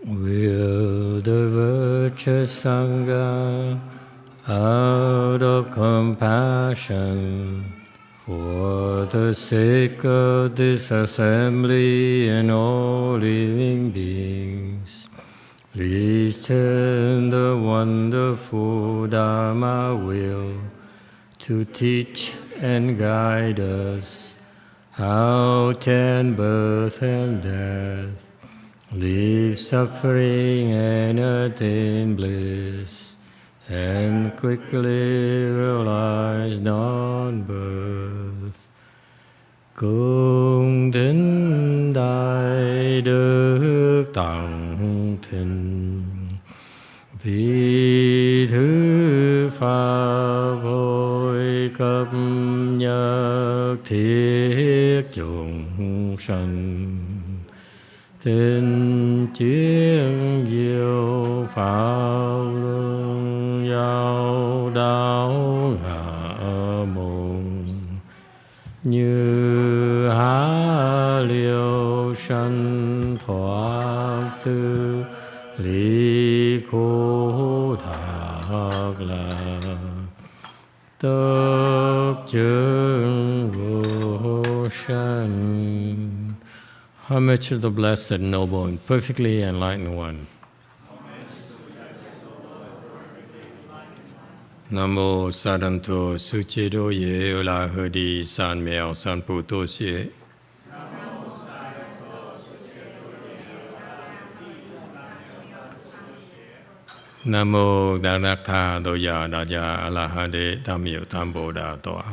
will the virtuous Sangha out of compassion for the sake of this assembly and all living beings, please turn the wonderful Dharma wheel to teach and guide us how to end birth and death, leave suffering and attain bliss, and quickly realize non-birth. Cung kính đại đức tặng thịnh, vì thứ pháp hội cấp nhất thiết chúng sanh, tinh chuyên diệu pháp luân giáo đạo hạ môn, như há liêu sanh thoát tư lý khổ thác lạc, tất chứng vô sanh. Homage to the Blessed, Noble, and perfectly enlightened one. Nam mô Sa Đam Tho Su Che Do Ye O La He Di San Miao San Pu To Xie. Nam mô Đa Đắc Tha Do Ya Da Ya A La Ha De Tam Miao Tam Bồ Đà Tọa.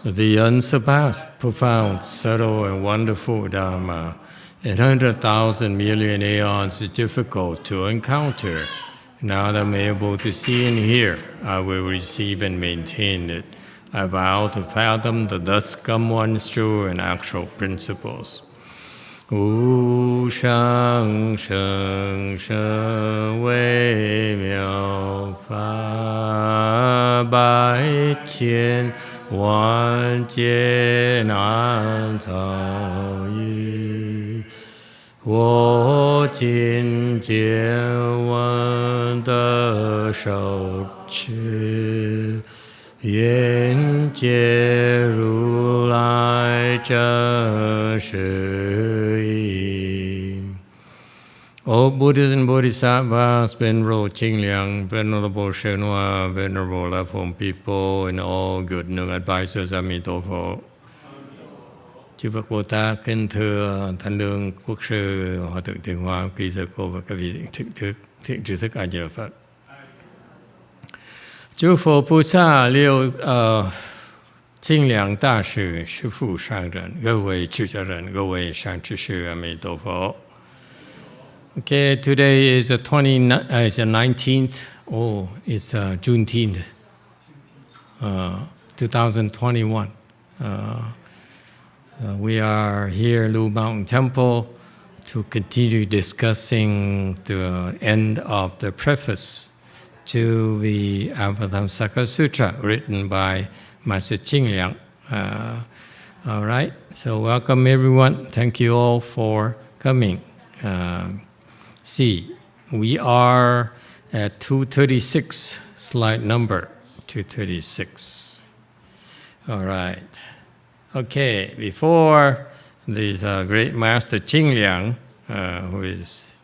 The unsurpassed, profound, subtle, and wonderful Dharma in 100,000 million aeons is difficult to encounter. Now that I'm able to see and hear, I will receive and maintain it. I vow to fathom the thus come one's true and actual principles. Wu shang sheng sheng wei miao fa bai qian wan jie nan cao yu, wo jin jie wen de shou qi, yan jie ru lai zhen shi yi. O Buddhas and Bodhisattvas, Venerable Qingliang, Venerable YongHua, Venerable Left Home People, and all good nương advisors, Emituofo. Chư Phật Bồ Tát kính thưa Thanh Lương Quốc sư Hòa thượng Thiện Hoa, quý thưa cô và các vị thiện tri thức A Di Đà Phật. Chư Phật Bồ Tát Liêu Qingliang Đa Sư, Sư Phụ Sang Rần,各位出家人, 各位上智士, Emituofo. Okay, today is the 19th. Oh, it's Juneteenth, 2021. We are here at Lu Mountain Temple to continue discussing the end of the preface to the Avatamsaka Sutra written by Master Qingliang. All right, so welcome everyone. Thank you all for coming. See, we are at 236, slide number 236. All right. Okay, before this great master Qingliang, who is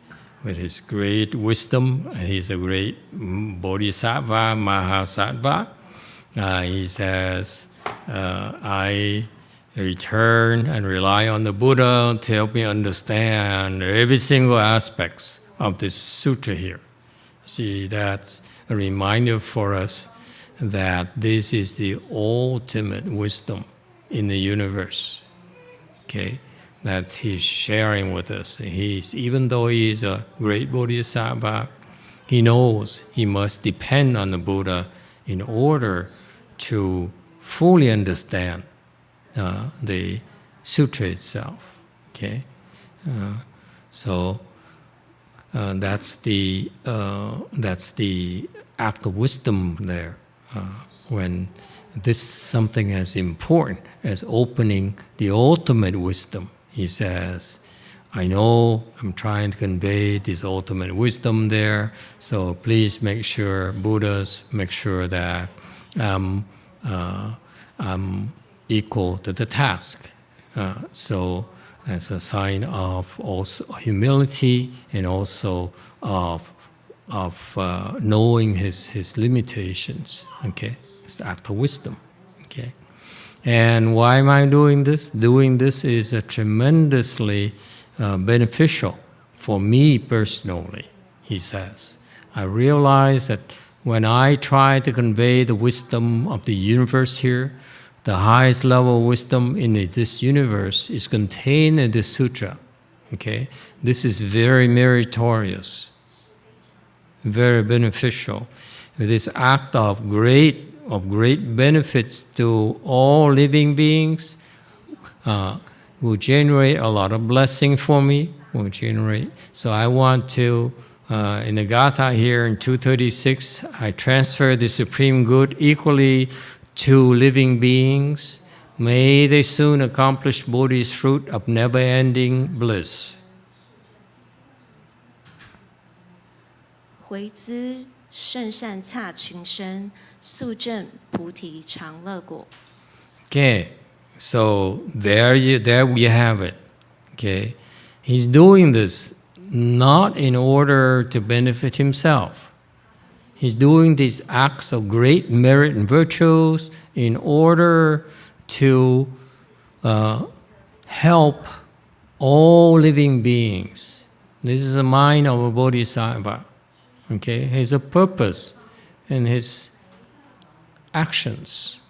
with his great wisdom, he's a great bodhisattva, mahasattva. He says, I return and rely on the Buddha to help me understand every single aspects of this sutra here. See, that's a reminder for us that this is the ultimate wisdom in the universe. Okay, that he's sharing with us. Even though he is a great bodhisattva, he knows he must depend on the Buddha in order to fully understand the sutra itself. Okay, so that's the act of wisdom there. when this something as important as opening the ultimate wisdom. He says, I know I'm trying to convey this ultimate wisdom there, so please make sure, Buddhas, make sure that I'm equal to the task. So as a sign of also humility and also of knowing his limitations. Okay, it's the act of wisdom. Okay, and why am I doing this? Doing this is a tremendously beneficial for me personally. He says, I realize that when I try to convey the wisdom of the universe here, the highest level of wisdom in this universe is contained in this sutra. Okay, this is very meritorious, very beneficial. This act of great benefits to all living beings will generate a lot of blessing for me. So I want to, in the Gatha here in 236, I transfer the supreme good equally to living beings. May they soon accomplish Bodhi's fruit of never-ending bliss. 回资圣善刹群生，速证菩提常乐果。 Okay, so there we have it. Okay, he's doing this not in order to benefit himself. He's doing these acts of great merit and virtues in order to help all living beings. This is the mind of a bodhisattva. Okay, has a purpose in his actions.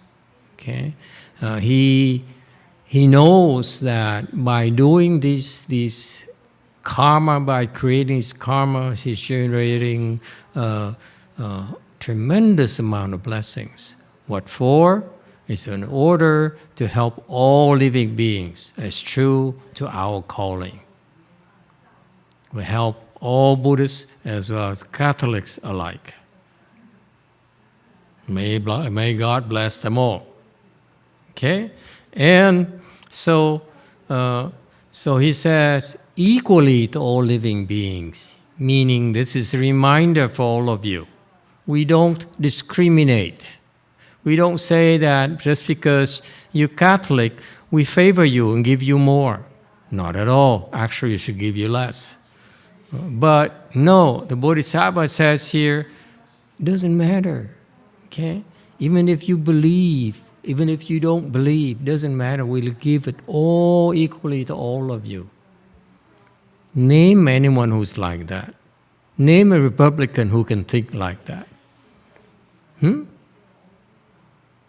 Okay, he knows that by doing these karma, by creating his karma, he's generating tremendous amount of blessings. What for? It's in order to help all living beings, as true to our calling. We help all Buddhists as well as Catholics alike. May God bless them all. Okay? And so he says, equally to all living beings, meaning this is a reminder for all of you. We don't discriminate. We don't say that just because you're Catholic, we favor you and give you more. Not at all. Actually, we should give you less. But no, the Bodhisattva says here, it doesn't matter. Okay? Even if you believe, even if you don't believe, it doesn't matter. We'll give it all equally to all of you. Name anyone who's like that. Name a Republican who can think like that.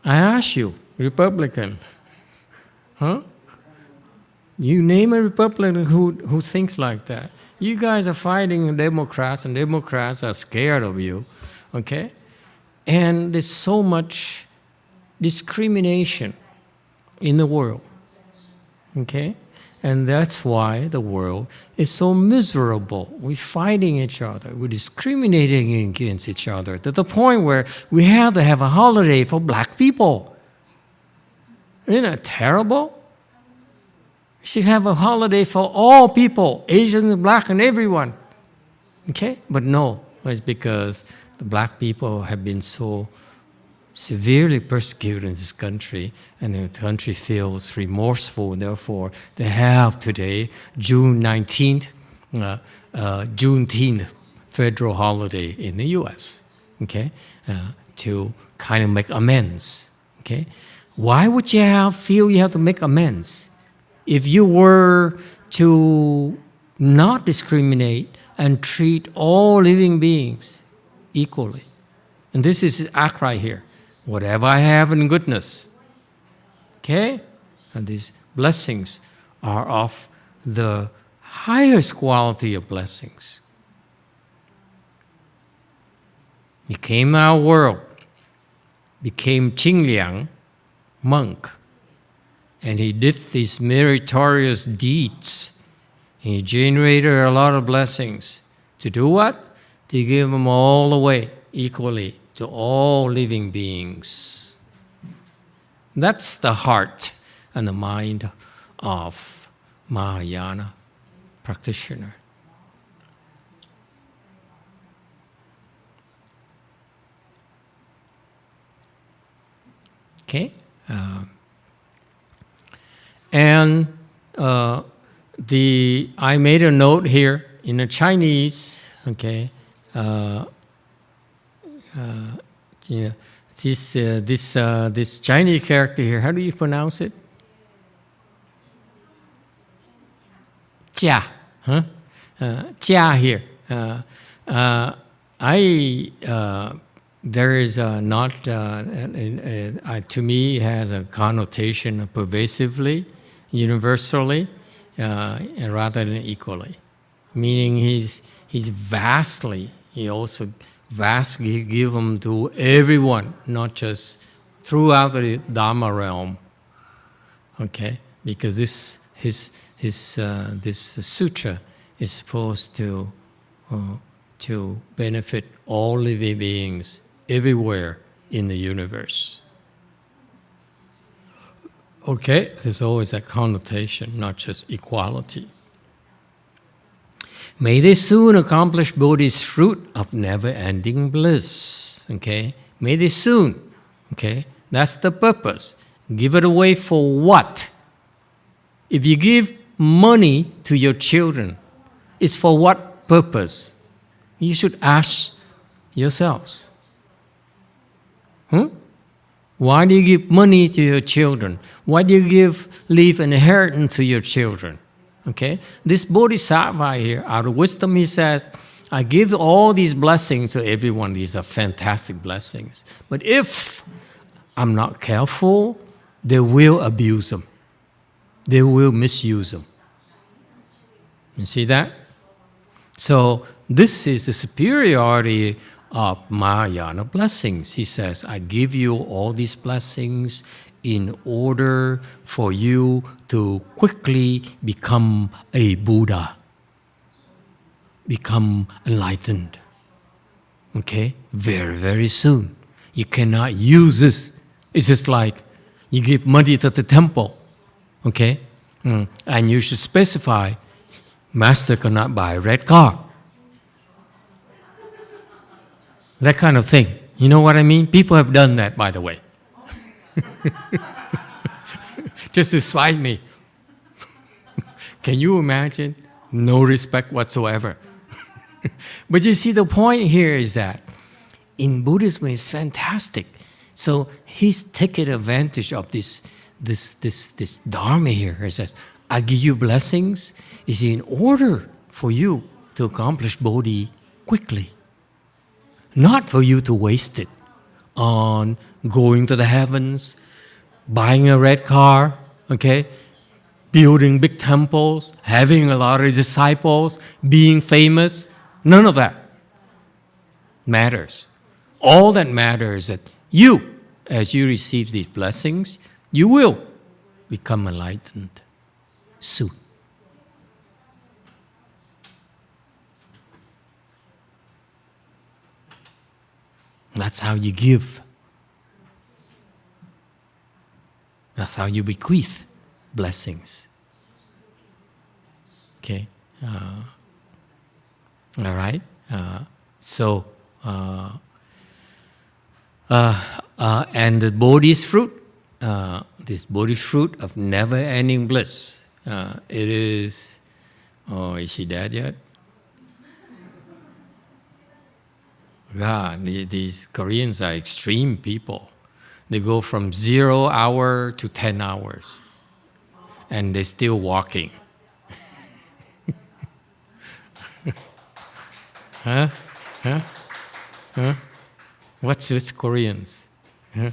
I ask you, Republican. You name a Republican who thinks like that. You guys are fighting Democrats, and Democrats are scared of you. Okay? And there's so much discrimination in the world. Okay? And that's why the world is so miserable. We're fighting each other. We're discriminating against each other to the point where we have to have a holiday for black people. Isn't that terrible? We should have a holiday for all people, Asians, black, and everyone. Okay? But no, it's because the black people have been so severely persecuted in this country, and the country feels remorseful. Therefore, they have today, June 19th, Juneteenth federal holiday in the U.S. Okay, to kind of make amends. Okay, why would you feel you have to make amends if you were to not discriminate and treat all living beings equally? And this is the act right here. Whatever I have in goodness, okay? And these blessings are of the highest quality of blessings. He came our world, became Qingliang, monk, and he did these meritorious deeds. He generated a lot of blessings. To do what? To give them all away equally to all living beings. That's the heart and the mind of Mahayana practitioner. Okay, and I made a note here in the Chinese. Okay, this Chinese character here. How do you pronounce it? Jia, huh? Jia here. There is not, to me, it has a connotation pervasively, universally, rather than equally. Meaning he's vastly, he also vastly given to everyone, not just throughout the Dharma realm. Okay, because this sutra is supposed to benefit all living beings everywhere in the universe. Okay, there's always a connotation, not just equality. May they soon accomplish Bodhi's fruit of never-ending bliss. Okay, may they soon. Okay, that's the purpose. Give it away for what? If you give money to your children, it's for what purpose? You should ask yourselves. Why do you give money to your children? Why do you leave an inheritance to your children? Okay? This Bodhisattva here, out of wisdom, he says, I give all these blessings to everyone. These are fantastic blessings. But if I'm not careful, they will abuse them. They will misuse them. You see that? So this is the superiority of Mahayana blessings. He says, I give you all these blessings in order for you to quickly become a Buddha, become enlightened. Okay? Very, very soon. You cannot use this. It's just like you give money to the temple. Okay? And you should specify, Master cannot buy a red car. That kind of thing. You know what I mean? People have done that, by the way. Just to spite me. Can you imagine? No respect whatsoever. But you see, the point here is that in Buddhism, it's fantastic. So he's taking advantage of this Dharma here. He says, I give you blessings is in order for you to accomplish Bodhi quickly. Not for you to waste it on going to the heavens, buying a red car, okay, building big temples, having a lot of disciples, being famous. None of that matters. All that matters is that you, as you receive these blessings, you will become enlightened soon. That's how you give. That's how you bequeath blessings. Okay? All right? And the Bodhi's fruit, this Bodhi fruit of never-ending bliss, it is... Oh, is she dead yet? God, these Koreans are extreme people. They go from 0 hour to 10 hours. And they're still walking. Huh? What's with Koreans? Huh?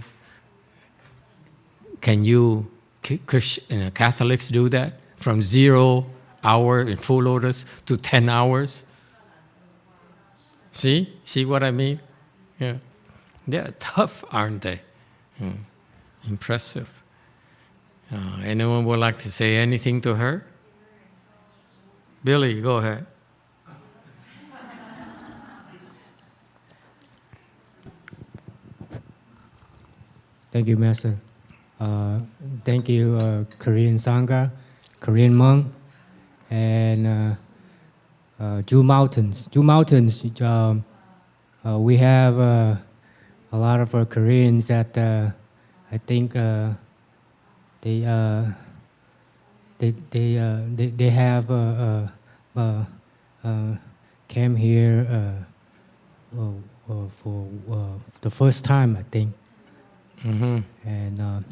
Can you, Catholics, do that? From 0 hour in full lotus to 10 hours? See what I mean? Yeah. They're tough, aren't they? Impressive. Anyone would like to say anything to her? Billy, go ahead. Thank you, Master. Thank you, Korean Sangha, Korean monk, and Jew Mountains. Jew Mountains, we have a lot of Koreans that I think they have came here for the first time, I think. And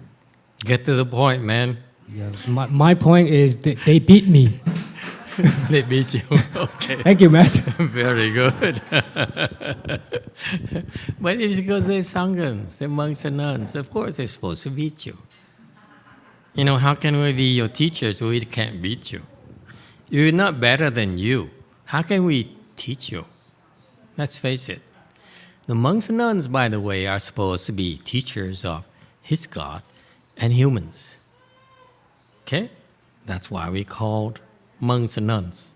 Get to the point, man. yeah, my point is that they beat me. They beat you. Okay. Thank you, Master. Very good. But it's because they're Sanghas, they're monks and nuns. Of course, they're supposed to beat you. You know, how can we be your teachers? We can't beat you. You're not better than you. How can we teach you? Let's face it. The monks and nuns, by the way, are supposed to be teachers of His God and humans. Okay? That's why we called monks and nuns.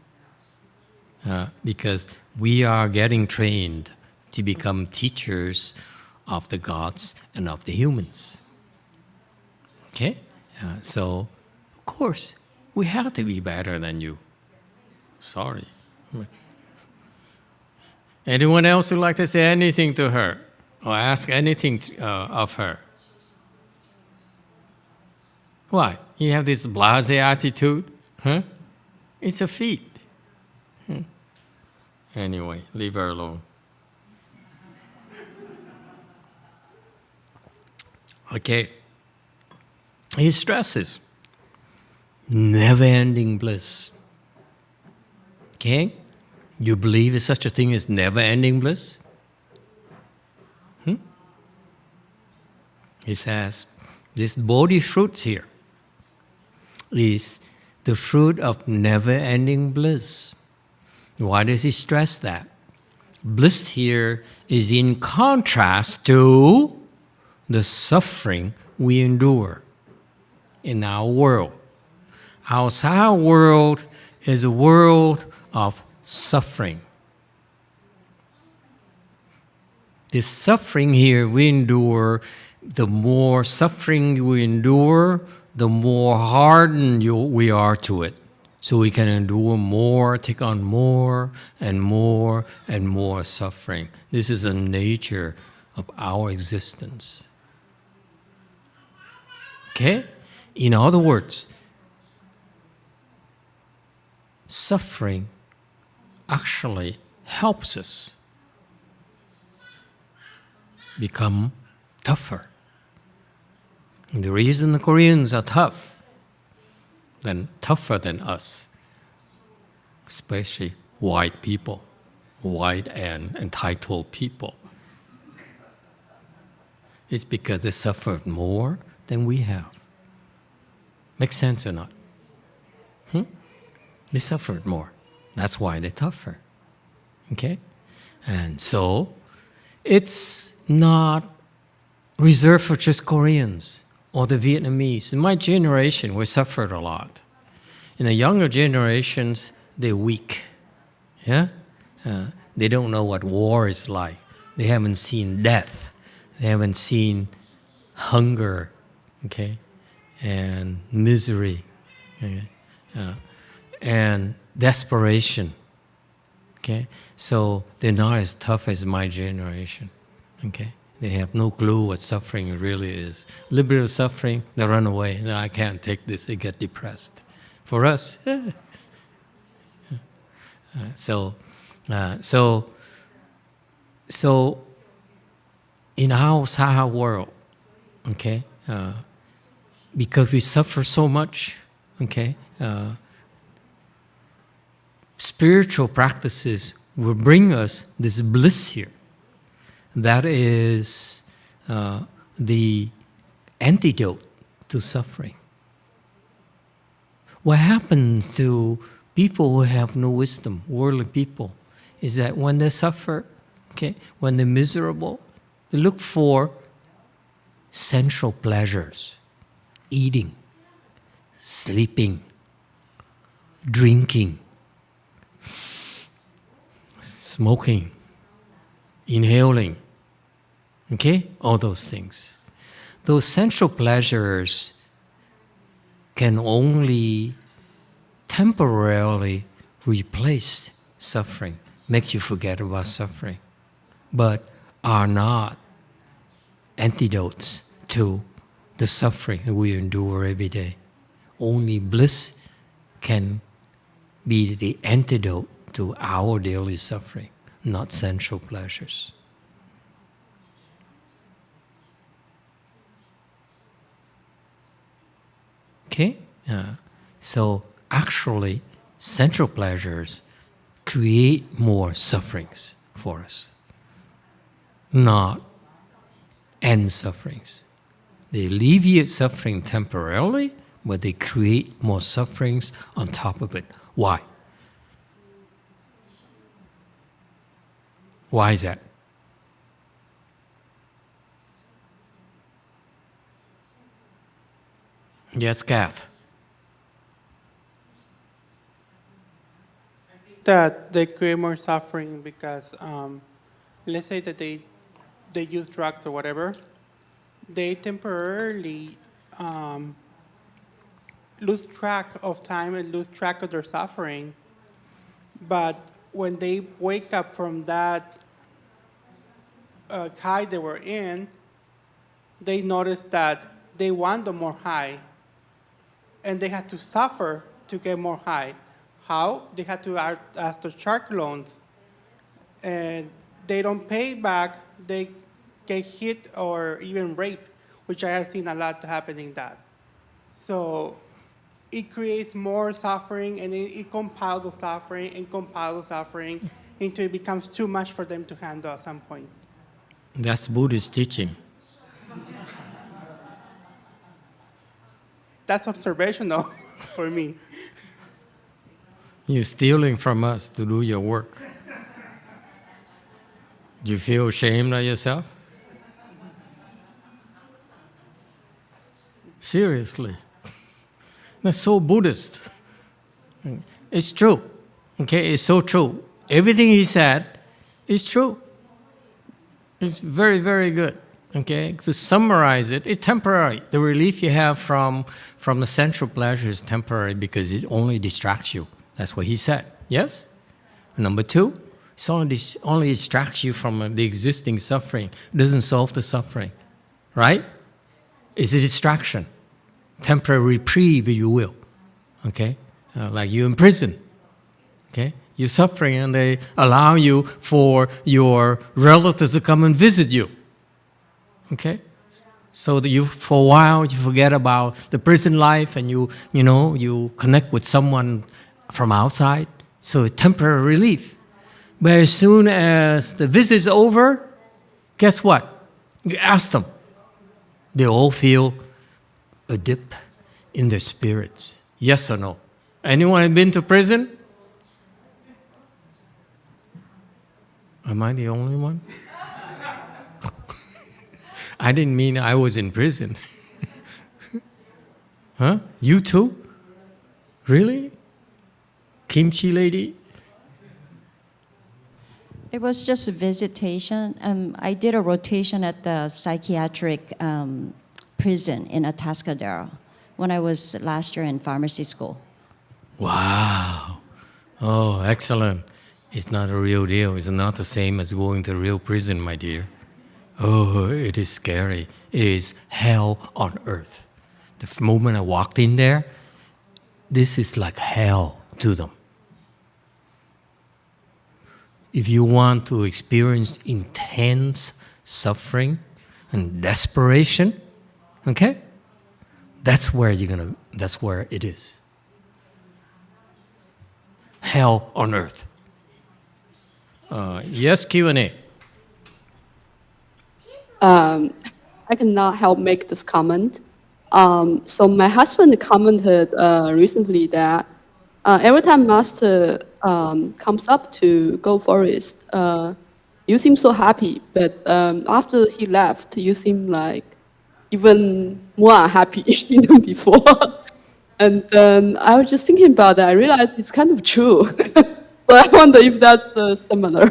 Because we are getting trained to become teachers of the gods and of the humans. Okay? So, of course, we have to be better than you. Sorry. Anyone else would like to say anything to her or ask anything of her? Why? You have this blasé attitude? Huh? It's a feat. Anyway, leave her alone. Okay. He stresses never-ending bliss. Okay? You believe there's such a thing as never-ending bliss? He says, this Bodhi fruit here is the fruit of never-ending bliss. Why does he stress that? Bliss here is in contrast to the suffering we endure in our world. Our Saha world is a world of suffering. This suffering here we endure, the more suffering we endure, the more hardened we are to it. So we can endure more, take on more and more and more suffering. This is the nature of our existence. Okay? In other words, suffering actually helps us become tougher. And the reason the Koreans are tougher than us, especially white people, white and entitled people, is because they suffered more than we have. Makes sense or not? They suffered more. That's why they're tougher. Okay? And so, it's not reserved for just Koreans or the Vietnamese. In my generation, we suffered a lot. In the younger generations, they're weak. Yeah? They don't know what war is like. They haven't seen death. They haven't seen hunger, okay, and misery, okay? And desperation. Okay? So they're not as tough as my generation. Okay? They have no clue what suffering really is. Liberate suffering, they run away. No, I can't take this, they get depressed. For us, so in our Saha world, okay, because we suffer so much, okay, spiritual practices will bring us this bliss here. That is the antidote to suffering. What happens to people who have no wisdom, worldly people, is that when they suffer, okay, when they're miserable, they look for sensual pleasures, eating, sleeping, drinking, smoking, inhaling, okay, all those things. those sensual pleasures can only temporarily replace suffering, make you forget about suffering, but are not antidotes to the suffering that we endure every day. Only bliss can be the antidote to our daily suffering, not sensual pleasures. Okay? So actually, sensual pleasures create more sufferings for us, not end sufferings. They alleviate suffering temporarily, but they create more sufferings on top of it. Why? Why is that? Yes, Gatha. That they create more suffering because, let's say that they use drugs or whatever, they temporarily lose track of time and lose track of their suffering. But when they wake up from that high they were in, they notice that they want the more high, and they had to suffer to get more high. How? They had to ask the shark loans, and they don't pay back. They get hit or even raped, which I have seen a lot happening that. So it creates more suffering, and it compiles the suffering and compiles the suffering until it becomes too much for them to handle at some point. That's Buddhist teaching. That's observational for me. You're stealing from us to do your work. Do you feel ashamed of yourself? Seriously. That's so Buddhist. It's true. Okay, it's so true. Everything he said is true. It's very, very good. Okay, to summarize it, it's temporary. The relief you have from the sensual pleasure is temporary because it only distracts you. That's what he said. Yes? And number two, it only distracts you from the existing suffering. It doesn't solve the suffering. Right? It's a distraction. Temporary reprieve, if you will. Okay? Like you're in prison. Okay? You're suffering and they allow you for your relatives to come and visit you. Okay? So that you, for a while, you forget about the prison life and you connect with someone from outside. So it's temporary relief. But as soon as the visit's over, guess what? You ask them. They all feel a dip in their spirits. Yes or no? Anyone have been to prison? Am I the only one? I didn't mean I was in prison. Huh? You too? Really? Kimchi lady? It was just a visitation. I did a rotation at the psychiatric prison in Atascadero when I was last year in pharmacy school. Wow. Oh, excellent. It's not a real deal. It's not the same as going to real prison, my dear. Oh, it is scary. It is hell on earth. The moment I walked in there, this is like hell to them. If you want to experience intense suffering and desperation, okay? That's where it is. Hell on earth. Yes, Q&A. I cannot help make this comment. So my husband commented recently that every time Master comes up to go forest, you seem so happy, but after he left, you seem like even more unhappy than before. And then I was just thinking about that. I realized it's kind of true. But I wonder if that's similar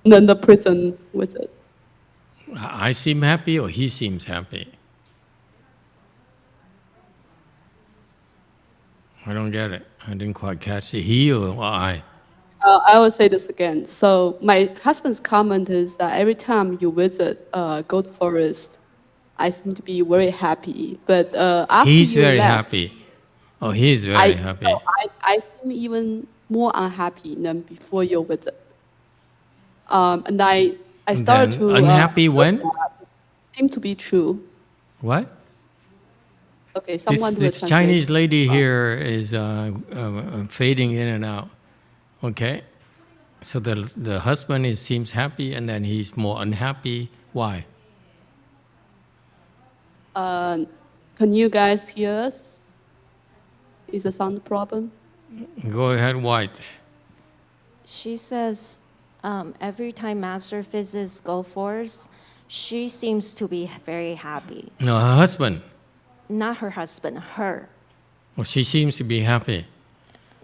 than the prison visit. I seem happy or he seems happy? I don't get it. I didn't quite catch it. He or I? I will say this again. So my husband's comment is that every time you visit goat forest, I seem to be very happy. But after He's you very left, happy. Oh, he's very happy. No, I seem even more unhappy than before your visit. And I started Then to unhappy when? Seem to be true. What? Okay, someone This Chinese lady here is fading in and out. Okay, so the husband seems happy, and then he's more unhappy. Why? Can you guys hear us? Is the sound a problem? Go ahead, White. She says every time Master visits Go Force, she seems to be very happy. No, her husband. Not her husband, her. Well, she seems to be happy.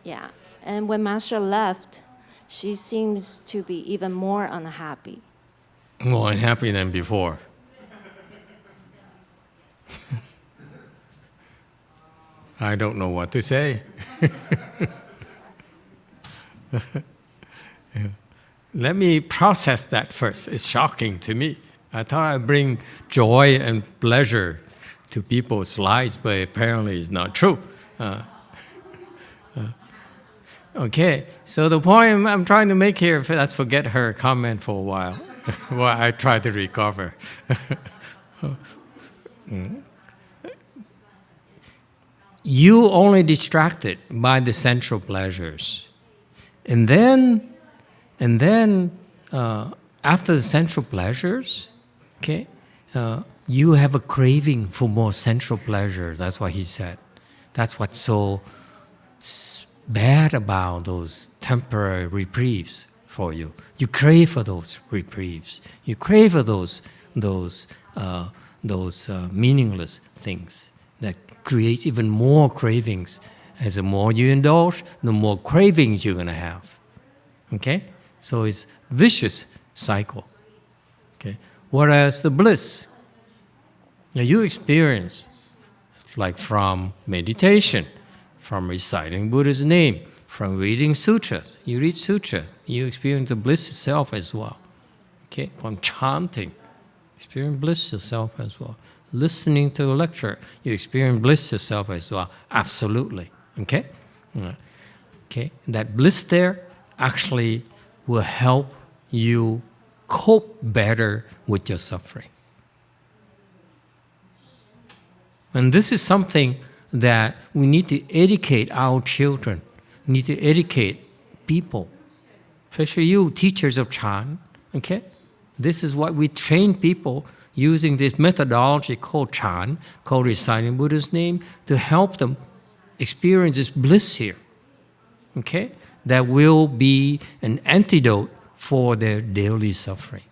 Yeah. And when Master left, she seems to be even more unhappy. More unhappy than before. I don't know what to say. Let me process that first. It's shocking to me. I thought I'd bring joy and pleasure to people's lives, but apparently it's not true. Okay, so the point I'm trying to make here, let's forget her comment for a while while I try to recover. You only distracted by the sensual pleasures. And then after the sensual pleasures, okay, you have a craving for more sensual pleasures. That's what he said. That's what's so bad about those temporary reprieves for you. You crave for those reprieves. You crave for those meaningless things that creates even more cravings. As the more you indulge, the more cravings you're going to have. Okay? So it's a vicious cycle. Okay? Whereas the bliss, you experience, like from meditation, from reciting Buddha's name, from reading sutras. You read sutras, you experience the bliss itself as well. Okay? From chanting, experience bliss yourself as well. Listening to a lecture, you experience bliss yourself as well. Absolutely. Okay? Okay? That bliss there actually will help you cope better with your suffering. And this is something that we need to educate our children, need to educate people, especially you teachers of Chan, okay? This is what we train people using this methodology called Chan, called reciting Buddha's name, to help them experience this bliss here, okay? That will be an antidote for their daily suffering.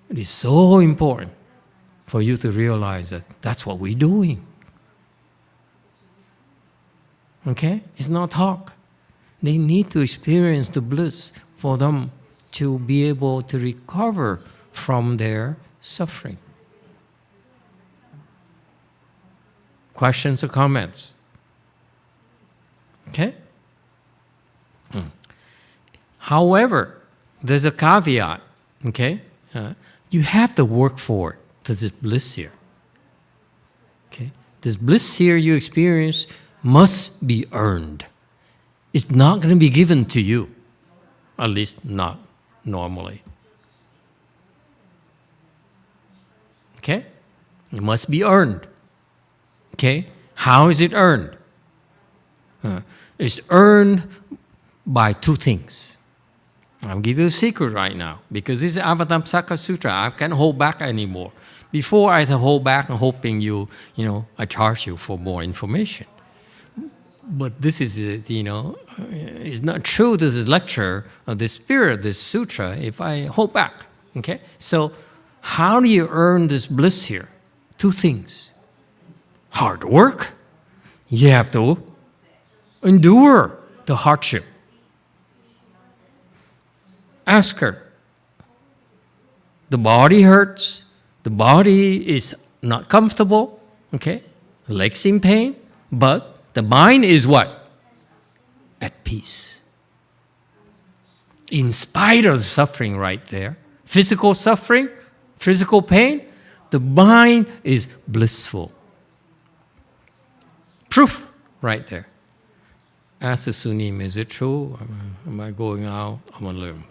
It is so important for you to realize that that's what we're doing. Okay? It's not talk. They need to experience the bliss for them to be able to recover from their suffering. Questions or comments? Okay? However, there's a caveat, okay? You have to work for it. There's this bliss here. Okay? This bliss here you experience must be earned. It's not going to be given to you, at least not normally. Okay? It must be earned. Okay? How is it earned? It's earned by two things. I'll give you a secret right now, because this is Avatamsaka Sutra. I can't hold back anymore. Before I hold back and hoping I charge you for more information. But this is, it's not true to this lecture of this spirit, this sutra, if I hold back. Okay? So how do you earn this bliss here? Two things. Hard work. You have to endure the hardship. Ask her. The body hurts. The body is not comfortable. Okay? Legs in pain. But The mind is what? At peace. In spite of the suffering right there, physical suffering, physical pain, the mind is blissful. Proof right there. Ask the sunim, is it true? Am I going out on a limb?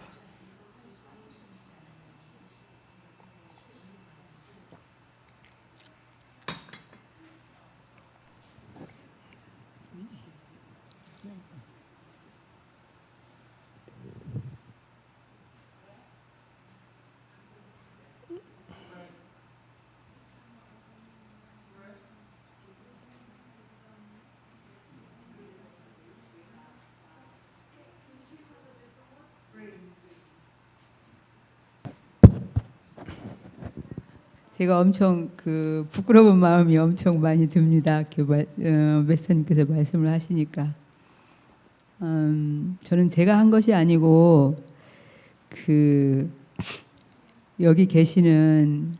제가 엄청 그 부끄러운 마음이 엄청 많이 듭니다. 메스터님께서 말씀을 하시니까 저는 제가 한 것이 아니고 그 여기 계시는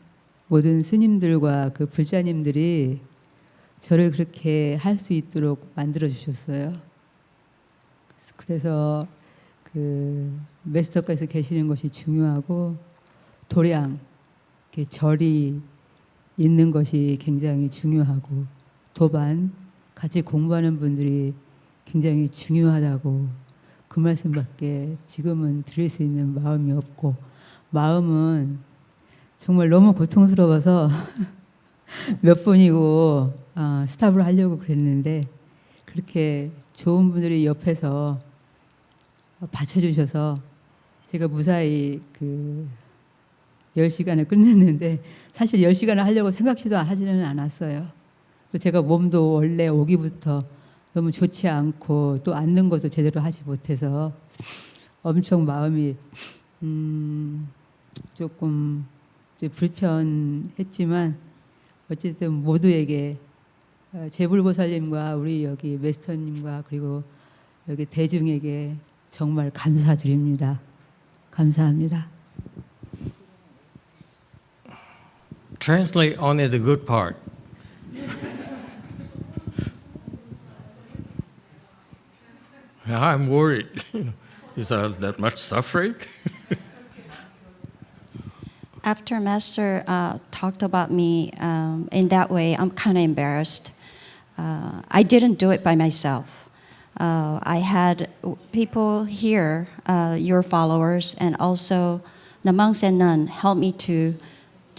모든 스님들과 그 불자님들이 저를 그렇게 할 수 있도록 만들어 주셨어요. 그래서 그 메스터께서 계시는 것이 중요하고 도량 절이 있는 것이 굉장히 중요하고 도반 같이 공부하는 분들이 굉장히 중요하다고 그 말씀밖에 지금은 드릴 수 있는 마음이 없고 마음은 정말 너무 고통스러워서 몇 번이고 스탑을 하려고 그랬는데 그렇게 좋은 분들이 옆에서 받쳐주셔서 제가 무사히 그 10시간을 끝냈는데 사실 10시간을 하려고 생각지도 하지는 않았어요. 또 제가 몸도 원래 오기부터 너무 좋지 않고 또 앉는 것도 제대로 하지 못해서 엄청 마음이 조금 불편했지만 어쨌든 모두에게 제불보살님과 우리 여기 메스터님과 그리고 여기 대중에게 정말 감사드립니다. 감사합니다. Translate only the good part. I'm worried. Is there that much suffering? After Master talked about me in that way, I'm kind of embarrassed. I didn't do it by myself. I had people here, your followers, and also the monks and nuns help me to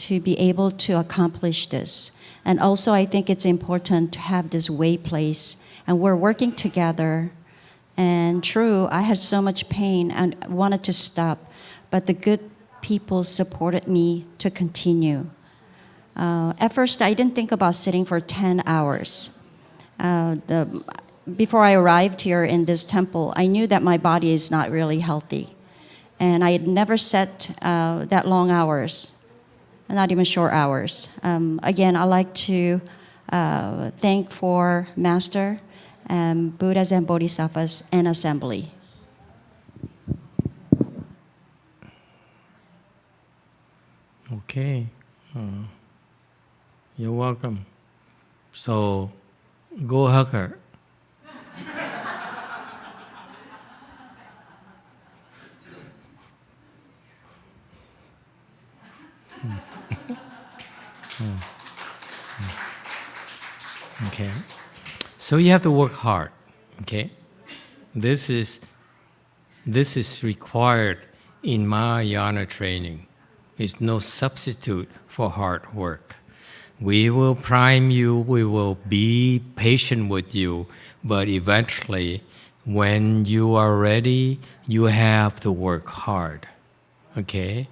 be able to accomplish this. And also I think it's important to have this way place, and we're working together. And true, I had so much pain and wanted to stop, but the good people supported me to continue. At first, I didn't think about sitting for 10 hours. Before I arrived here in this temple, I knew that my body is not really healthy. And I had never sat that long hours, not even short hours. Again, I'd like to thank for Master, Buddhas and Bodhisattvas, and Assembly. Okay. You're welcome. So, go hug her. Okay. So you have to work hard. Okay. This is required in Mahayana training. It's no substitute for hard work. We will prime you, we will be patient with you, but eventually, when you are ready, you have to work hard. Okay?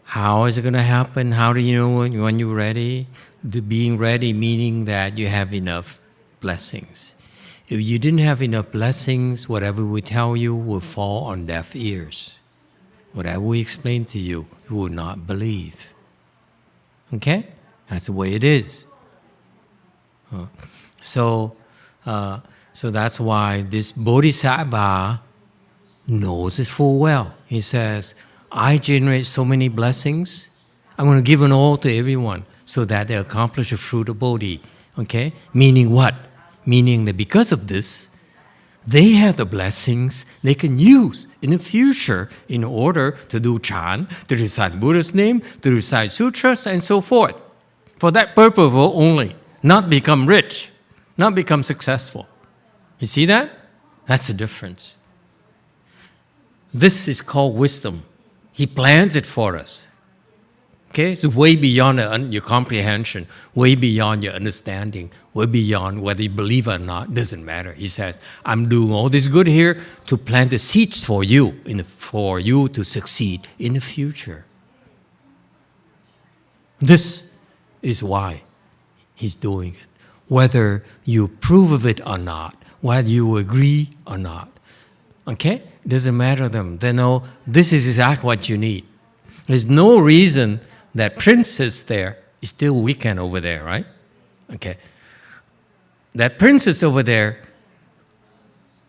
How is it going to happen? How do you know when you're ready? Being ready meaning that you have enough blessings. If you didn't have enough blessings, whatever we tell you will fall on deaf ears. Whatever we explain to you, you will not believe. Okay? That's the way it is. So that's why this Bodhisattva knows it full well. He says, I generate so many blessings, I'm going to give it all to everyone so that they accomplish the fruit of Bodhi. Okay? Meaning what? meaning that because of this, they have the blessings they can use in the future in order to do chant, to recite Buddha's name, to recite sutras, and so forth. For that purpose only, not become rich, not become successful. You see that? That's the difference. This is called wisdom. He plans it for us. Okay? It's way beyond your comprehension, way beyond your understanding, way beyond whether you believe or not. Doesn't matter. He says, I'm doing all this good here to plant the seeds for you, for you to succeed in the future. This is why he's doing it. Whether you approve of it or not, whether you agree or not. Okay? Doesn't matter to them. They know this is exactly what you need. There's no reason that princess there is still weekend over there, right? Okay. That princess over there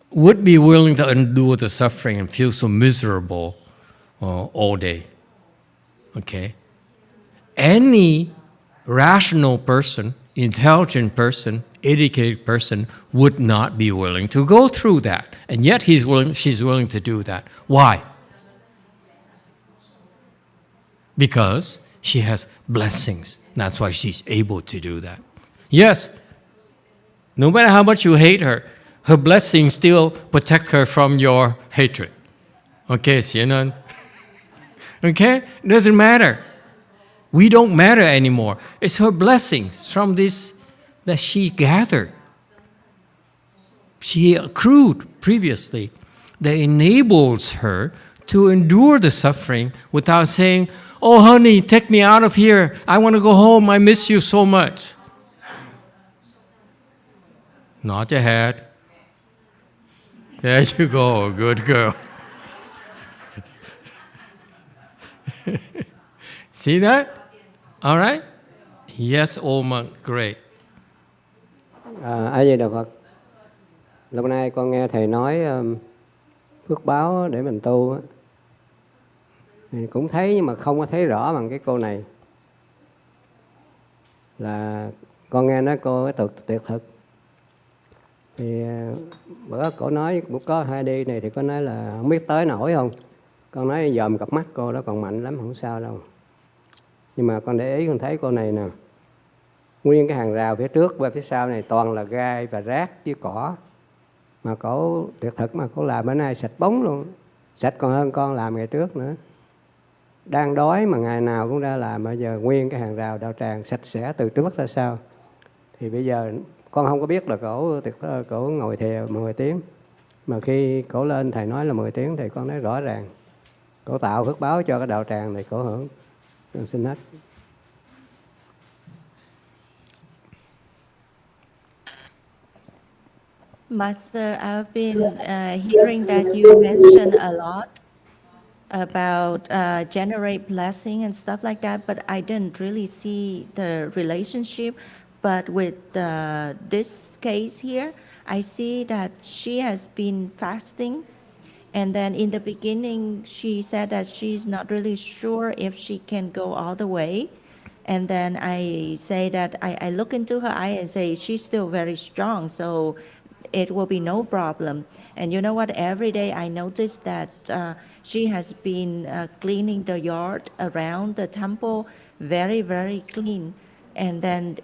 would be willing to endure the suffering and feel so miserable all day. Okay. Any rational person, intelligent person, educated person would not be willing to go through that. And yet she's willing to do that. Why? Because she has blessings. That's why she's able to do that. Yes, no matter how much you hate her, her blessings still protect her from your hatred. Okay, Xianan? Okay? It doesn't matter. We don't matter anymore. It's her blessings from this that she gathered. She accrued previously that enables her to endure the suffering without saying, oh, honey, take me out of here. I want to go home. I miss you so much. Nod your head. There you go. Good girl. See that? All right? Yes, old monk. Great. A Di Đà Phật. Lâu nay con nghe thầy nói phước báo để mình tu á. Cũng thấy nhưng mà không có thấy rõ bằng cái cô này. Là con nghe nói cô cái tuyệt thực. Thì bữa cổ nói cũng có hai đi này thì có nói là không biết tới nổi không. Con nói dòm cặp mắt cô đó còn mạnh lắm, không sao đâu. Nhưng mà con để ý con thấy cô này nè. Nguyên cái hàng rào phía trước và phía sau này toàn là gai và rác với cỏ. Mà cổ tuyệt thực mà cổ làm bữa nay sạch bóng luôn. Sạch còn hơn con làm ngày trước nữa. Đang đói mà ngày nào cũng ra làm, bây giờ nguyên cái hàng rào đạo tràng sạch sẽ từ trước ra sau. Thì bây giờ con không có biết là cổ ngồi thề 10 tiếng. Mà khi cổ lên thầy nói là 10 tiếng thì con nói rõ ràng. Cổ tạo phước báo cho cái đạo tràng này cổ hưởng. Con xin hết. Master, I've been hearing that you mentioned a lot about generate blessing and stuff like that, but I didn't really see the relationship. But with this case here, I see that she has been fasting, and then in the beginning she said that she's not really sure if she can go all the way. And then I say that I look into her eye and say she's still very strong, so it will be no problem. And you know what? Every day I notice that she has been cleaning the yard around the temple very, very clean. And then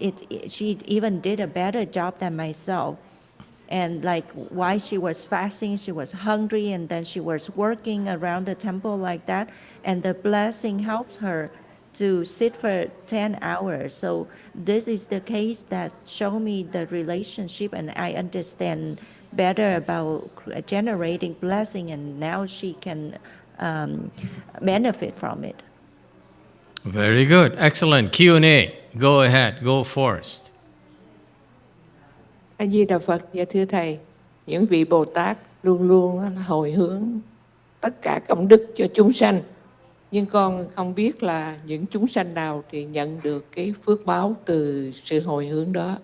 she even did a better job than myself. And like while she was fasting, she was hungry, and then she was working around the temple like that. And the blessing helped her to sit for 10 hours. So this is the case that show me the relationship, and I understand better about generating blessing, and now she can benefit from it. Very good. Excellent. Q&A. Go ahead. Go first. A Di Đà Phật. Dạ thưa Thầy, những vị Bồ Tát luôn luôn hồi hướng tất cả công đức cho chúng sanh. Nhưng con không biết là những chúng sanh nào thì nhận được cái phước báo từ sự hồi hướng đó.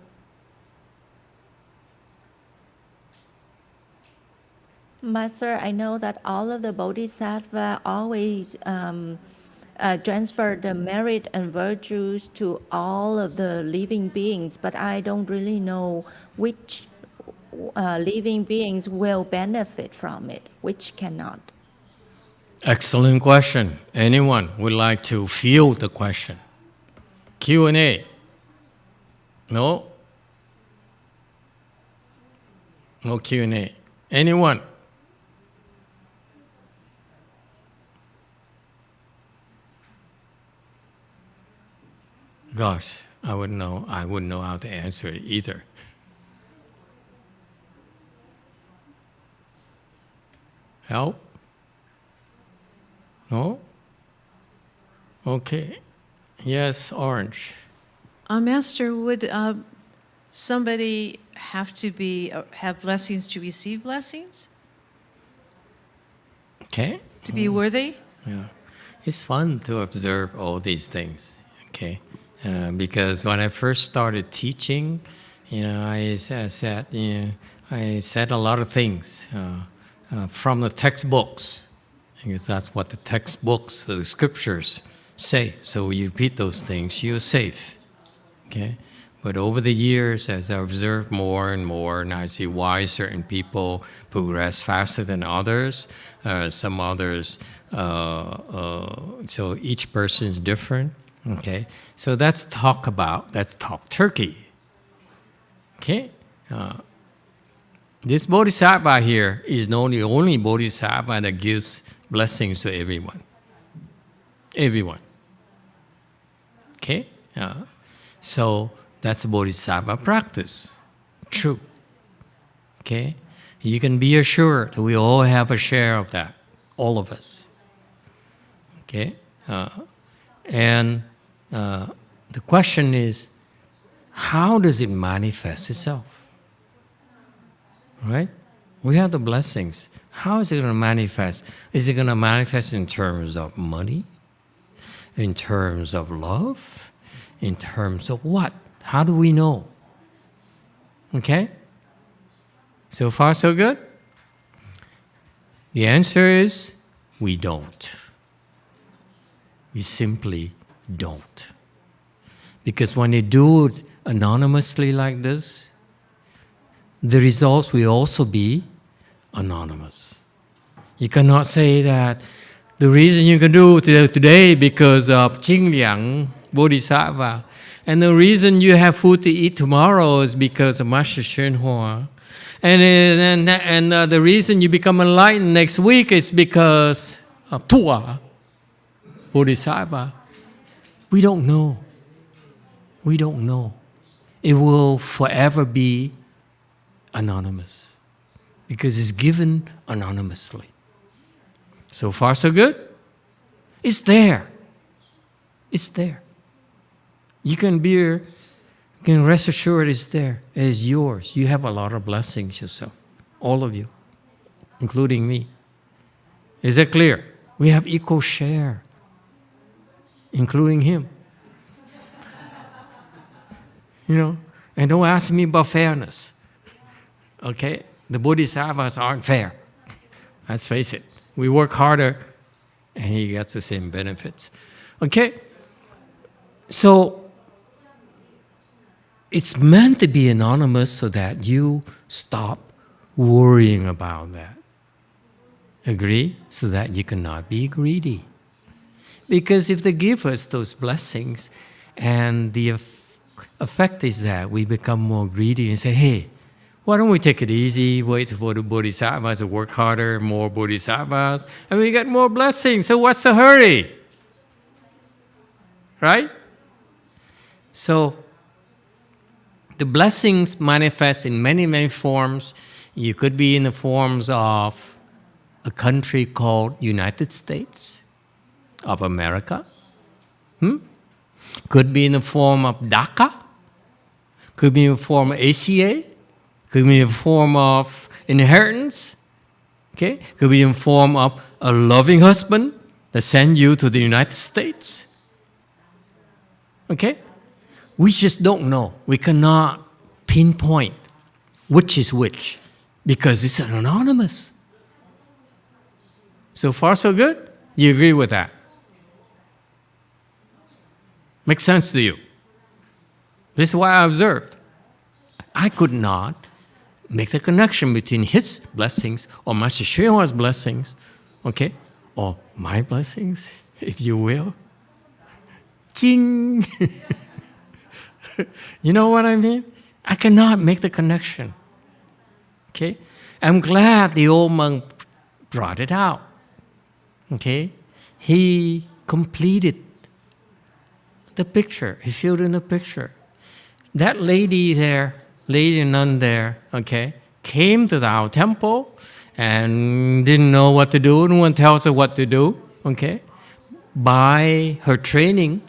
Master, I know that all of the Bodhisattva always transfer the merit and virtues to all of the living beings, but I don't really know which living beings will benefit from it, which cannot? Excellent question. Anyone would like to field the question? Q&A. No? No Q&A. Anyone? Gosh, I wouldn't know how to answer it either. Help? No? Okay. Yes, Orange. Master, would somebody have to have blessings to receive blessings? Okay. To be worthy? Yeah. It's fun to observe all these things, okay? Because when I first started teaching, I said a lot of things from the textbooks, because that's what the textbooks, the scriptures say. So you repeat those things, you're safe, okay? But over the years, as I observe more and more, and I see why certain people progress faster than others, some others, so each person is different, okay? So that's talk turkey, okay? This bodhisattva here is not the only bodhisattva that gives blessings to everyone. Everyone, okay? So that's bodhisattva practice. True. Okay? You can be assured we all have a share of that. All of us. Okay? And the question is, how does it manifest itself? Right? We have the blessings. How is it going to manifest? Is it going to manifest in terms of money? In terms of love? In terms of what? How do we know? Okay? So far, so good? The answer is, we don't. We simply don't. Because when they do it anonymously like this, the results will also be anonymous. You cannot say that the reason you can do it today because of Ching Liang Bodhisattva, and the reason you have food to eat tomorrow is because of Master YongHua. And the reason you become enlightened next week is because of Tua, Bodhisattva. We don't know. We don't know. It will forever be anonymous because it's given anonymously. So far, so good? It's there. It's there. You can rest assured it's there. It is yours. You have a lot of blessings yourself. All of you, including me. Is that clear? We have equal share, including him. And don't ask me about fairness. Okay? The bodhisattvas aren't fair. Let's face it. We work harder, and he gets the same benefits. Okay? So, it's meant to be anonymous so that you stop worrying about that. Agree? So that you cannot be greedy. Because if they give us those blessings, and the effect is that we become more greedy and say, hey, why don't we take it easy, wait for the bodhisattvas to work harder, more bodhisattvas, and we get more blessings. So what's the hurry? Right? So, the blessings manifest in many, many forms. You could be in the forms of a country called United States of America. Could be in the form of DACA. Could be in the form of ACA. Could be in the form of inheritance. Okay? Could be in the form of a loving husband that sends you to the United States. Okay? We just don't know. We cannot pinpoint which is which because it's anonymous. So far, so good? You agree with that? Makes sense to you? This is why I observed. I could not make the connection between his blessings or Master YongHua's blessings, okay, or my blessings, if you will. Ching! You know what I mean? I cannot make the connection. Okay? I'm glad the old monk brought it out. Okay? He completed the picture. He filled in the picture. That lady there, lady nun there, okay, came to our temple and didn't know what to do. No one tells her what to do. Okay? By her training,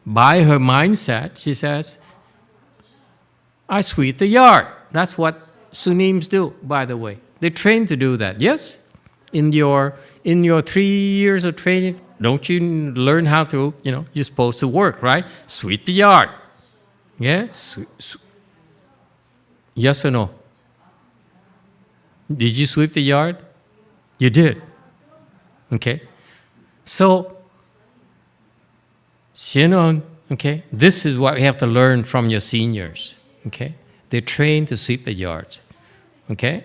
by her mindset, she says, I sweep the yard. That's what sunims do, by the way. They're trained to do that. Yes? In your 3 years of training, don't you learn how to, you're supposed to work, right? Sweep the yard. Yeah? Yes or no? Did you sweep the yard? You did. Okay? So, okay, this is what we have to learn from your seniors. Okay, they're trained to sweep the yards. Okay,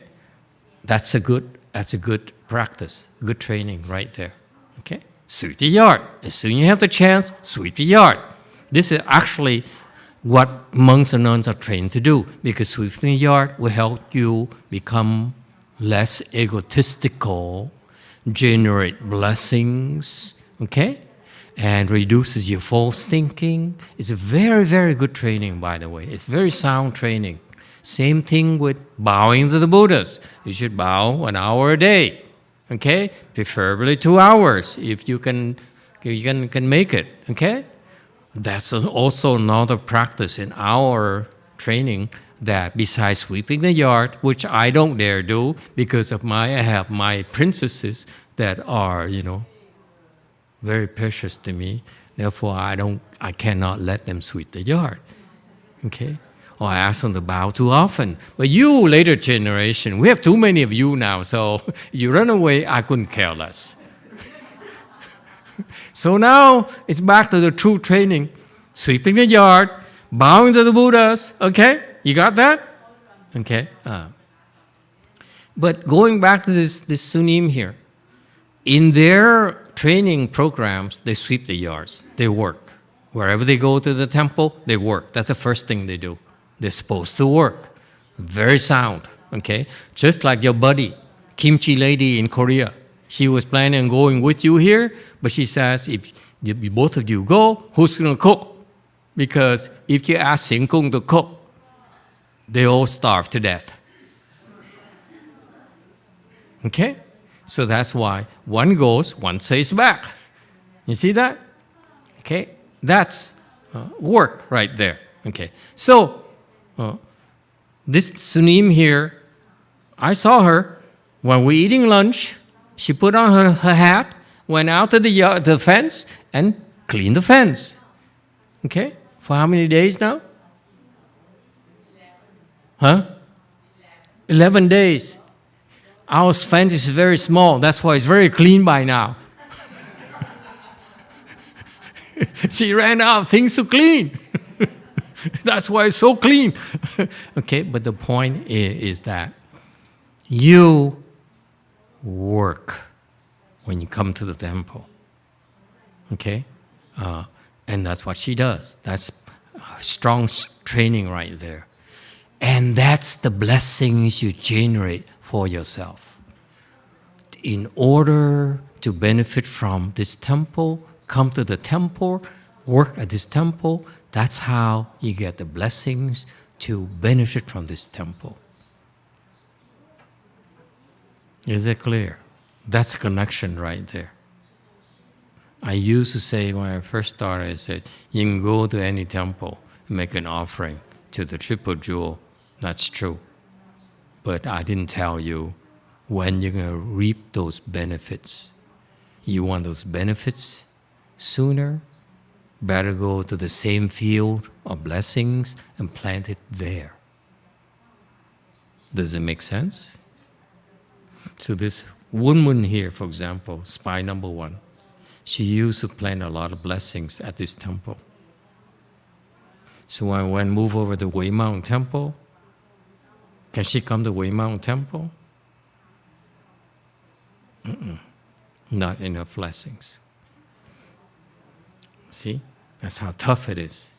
that's a good practice, good training right there. Okay, sweep the yard. As soon as you have the chance, sweep the yard. This is actually what monks and nuns are trained to do, because sweeping the yard will help you become less egotistical, generate blessings. Okay. And reduces your false thinking. It's a very, very good training, by the way. It's very sound training. Same thing with bowing to the Buddhas. You should bow 1 hour a day, okay? Preferably 2 hours if you can make it, okay? That's also another practice in our training, that besides sweeping the yard, which I don't dare do because of I have my princesses that are, very precious to me. Therefore, I cannot let them sweep the yard. Okay? Or I ask them to bow too often. But you, later generation, we have too many of you now, so you run away, I couldn't care less. So now it's back to the true training. Sweeping the yard, bowing to the Buddhas. Okay? You got that? Okay? But going back to this sunim here, in their training programs, they sweep the yards. They work. Wherever they go to the temple, they work. That's the first thing they do. They're supposed to work. Very sound. Okay? Just like your buddy, kimchi lady in Korea. She was planning on going with you here, but she says, if both of you go, who's going to cook? Because if you ask Sing Kung to cook, they all starve to death. Okay? So that's why one goes, one stays back. You see that? Okay? That's work right there. Okay? So, this sunim here, I saw her when we're eating lunch. She put on her hat, went out to the fence, and cleaned the fence. Okay? For how many days now? 11 days. Our fence is very small. That's why it's very clean by now. She ran out of things to clean. That's why it's so clean. Okay, but the point is that you work when you come to the temple. Okay? And that's what she does. That's strong training right there. And that's the blessings you generate for yourself. In order to benefit from this temple, come to the temple, work at this temple, that's how you get the blessings to benefit from this temple. Is it clear? That's a connection right there. I used to say when I first started, I said, you can go to any temple and make an offering to the triple jewel. That's true. But I didn't tell you when you're going to reap those benefits. You want those benefits sooner? Better go to the same field of blessings and plant it there. Does it make sense? So this woman here, for example, spy number 1, she used to plant a lot of blessings at this temple. So when I move over to Wei Mountain Temple, Can she come to Weimount Temple? Not enough blessings. See, that's how tough it is.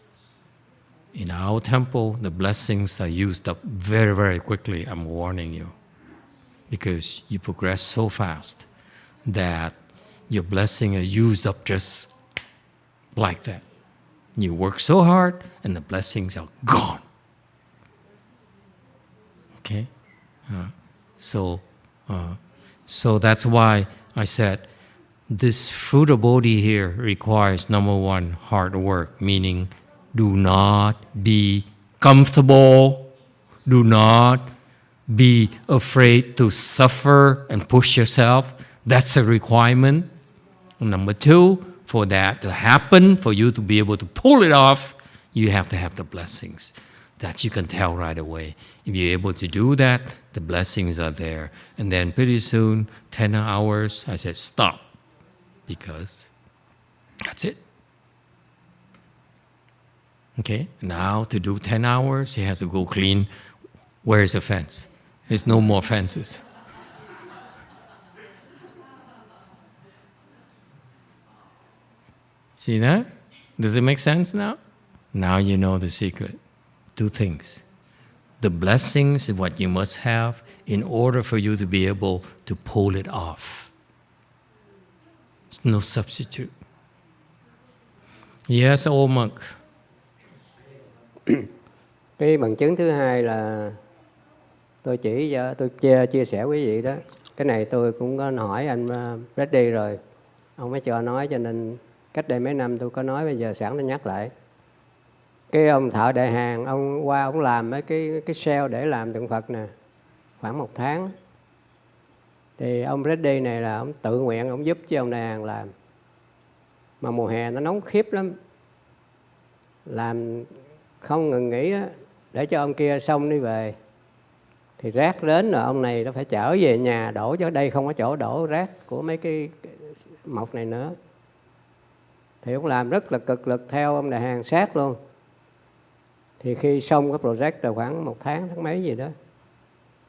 In our temple, the blessings are used up very, very quickly, I'm warning you. Because you progress so fast that your blessings are used up just like that. You work so hard and the blessings are gone. Okay? So that's why I said this fruit of Bodhi here requires, number one, hard work, meaning do not be comfortable, do not be afraid to suffer and push yourself. That's a requirement. Number two, for that to happen, for you to be able to pull it off, you have to have the blessings. That you can tell right away. If you're able to do that, the blessings are there. And then pretty soon, 10 hours, I said, stop. Because that's it. Okay, now to do 10 hours, he has to go clean. Where is the fence? There's no more fences. See that? Does it make sense now? Now you know the secret. Two things. The blessings is what you must have in order for you to be able to pull it off. There's no substitute. Yes, old monk. Cái bằng chứng thứ hai là tôi chia sẻ quý vị đó. Cái này tôi cũng có hỏi anh Reddy rồi. Ông mới cho nói, cho nên cách đây mấy năm tôi có nói, bây giờ sẵn tôi nhắc lại. Cái ông thợ đại hàng, ông qua ông làm mấy cái shell để làm tượng Phật nè, khoảng 1 tháng. Thì ông Reddy này là ông tự nguyện, ông giúp cho ông đại hàng làm. Mà mùa hè nó nóng khiếp lắm. Làm không ngừng nghỉ đó, để cho ông kia xong đi về. Thì rác đến rồi ông này nó phải chở về nhà đổ, cho đây không có chỗ đổ rác của mấy cái mộc này nữa. Thì ông làm rất là cực lực theo ông đại hàng sát luôn. Thì khi xong cái project rồi khoảng 1 tháng, tháng mấy gì đó,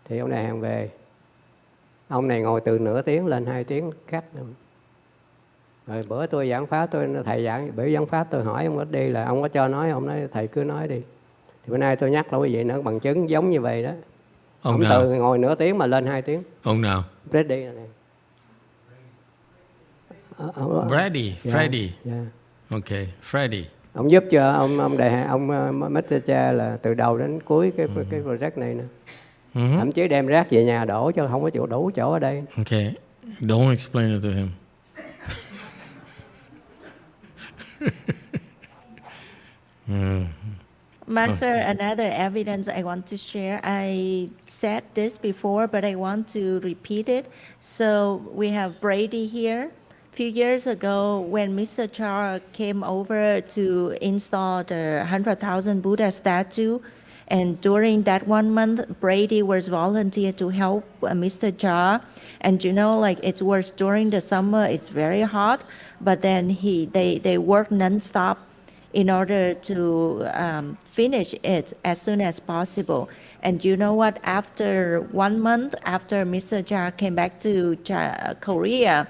thì ông đại hàng về. Ông này ngồi từ nửa tiếng lên 2 tiếng cắt. Rồi bữa tôi giảng pháp, thầy giảng pháp tôi hỏi ông đi là ông có cho nói, ông nói thầy cứ nói đi. Thì bữa nay tôi nhắc lại quý vị nữa, bằng chứng giống như vậy đó. Ông từ ngồi nửa tiếng mà lên 2 tiếng. Ông nào? Brady này. Brady, Freddy. Yeah. Okay, Freddy. Ông giúp cho ông Mr. Cha là từ đầu đến cuối cái project này nè. Thậm chí đem rác về nhà đổ cho không có chỗ đủ chỗ ở đây. Okay, don't explain it to him. Master, another evidence I want to share. I said this before, but I want to repeat it. So we have Brady here. A few years ago, when Mr. Char came over to install the 100,000 Buddha statue, and during that 1 month, Brady was volunteered to help Mr. Char. And you know, like it was during the summer, it's very hot, but then they work non-stop in order to finish it as soon as possible. And you know what? After 1 month, after Mr. Cha came back to Korea,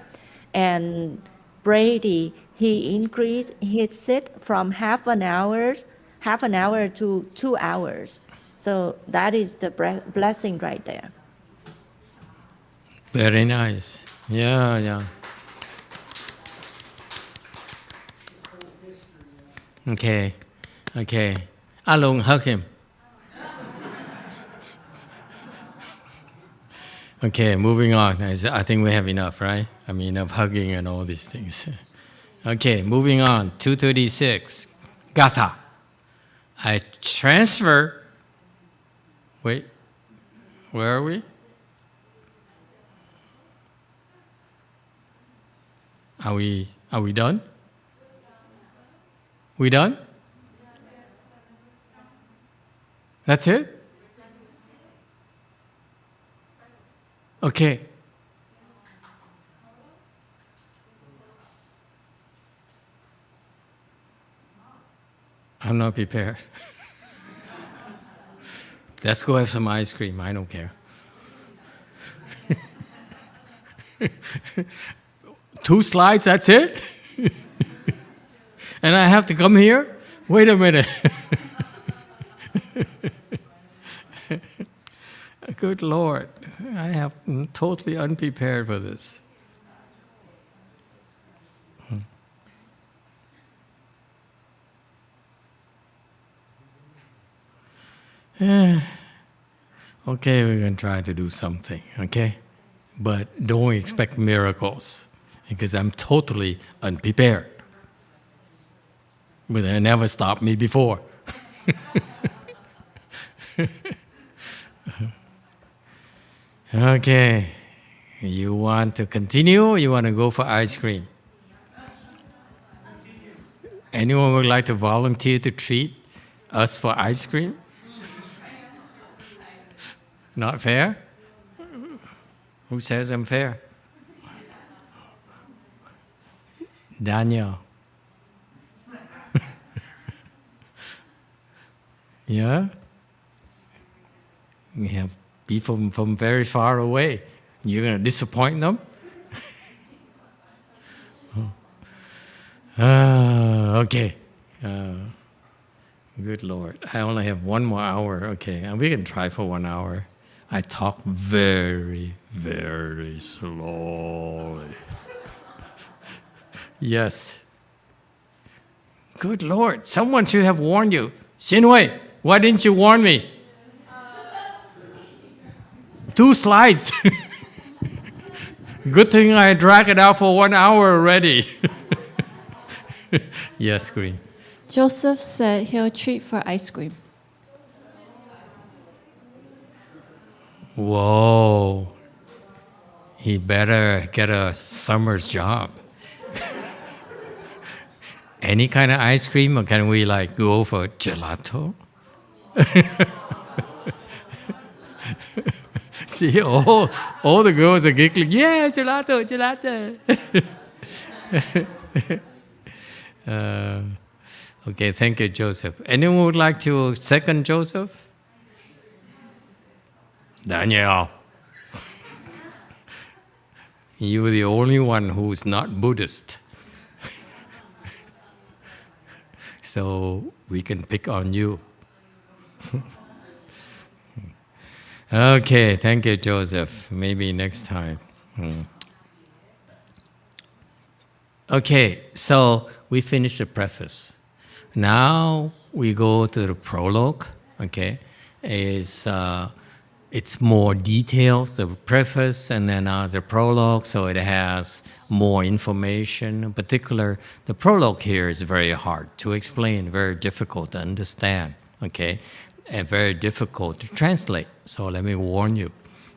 and Brady, he increased his sit from half an hour to 2 hours. So that is the blessing right there. Very nice. Yeah. Okay. Alung, hug him. Okay, moving on. I think we have enough, right? I mean, enough hugging and all these things. Okay, moving on. 236. Gatha. I transfer. Wait, where are we? Are we done? We done? That's it? Okay. I'm not prepared. Let's go have some ice cream. I don't care. 2 slides, that's it? And I have to come here? Wait a minute. Good Lord, I'm totally unprepared for this. Okay, we're going to try to do something, okay? But don't expect miracles, because I'm totally unprepared. But it never stopped me before. Okay, you want to continue or you want to go for ice cream? Anyone would like to volunteer to treat us for ice cream? Not fair? Who says I'm fair? Daniel. Yeah? We have people from very far away. You're going to disappoint them? Okay. Good Lord. I only have 1 more hour. Okay, and we can try for 1 hour. I talk very, very slowly. Yes. Good Lord. Someone should have warned you. Xinhui, why didn't you warn me? 2 slides. Good thing I dragged it out for 1 hour already. Yes, Green. Joseph said he'll treat for ice cream. Whoa. He better get a summer's job. Any kind of ice cream, or can we like go for gelato? See, all the girls are giggling. Yeah, gelato, gelato. Okay, thank you, Joseph. Anyone would like to second Joseph? Daniel. You're the only one who's not Buddhist. So we can pick on you. Okay, thank you, Joseph. Maybe next time. Okay, so we finished the preface. Now we go to the prologue. Okay, it's more details, the preface, and then the prologue, so it has more information. In particular, the prologue here is very hard to explain, very difficult to understand, okay, and very difficult to translate. So let me warn you.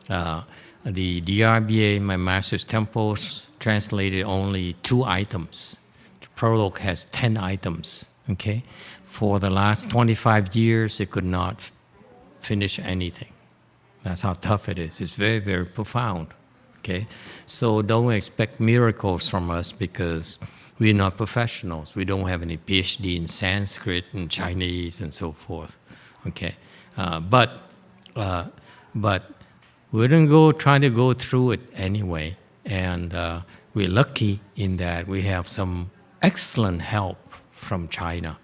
The DRBA, my master's temples, translated only 2 items. The prologue has 10 items, okay? For the last 25 years, it could not finish anything. That's how tough it is. It's very, very profound, okay? So don't expect miracles from us because we're not professionals. We don't have any PhD in Sanskrit and Chinese and so forth, okay? But we're going to try to go through it anyway. And we're lucky in that we have some excellent help from China,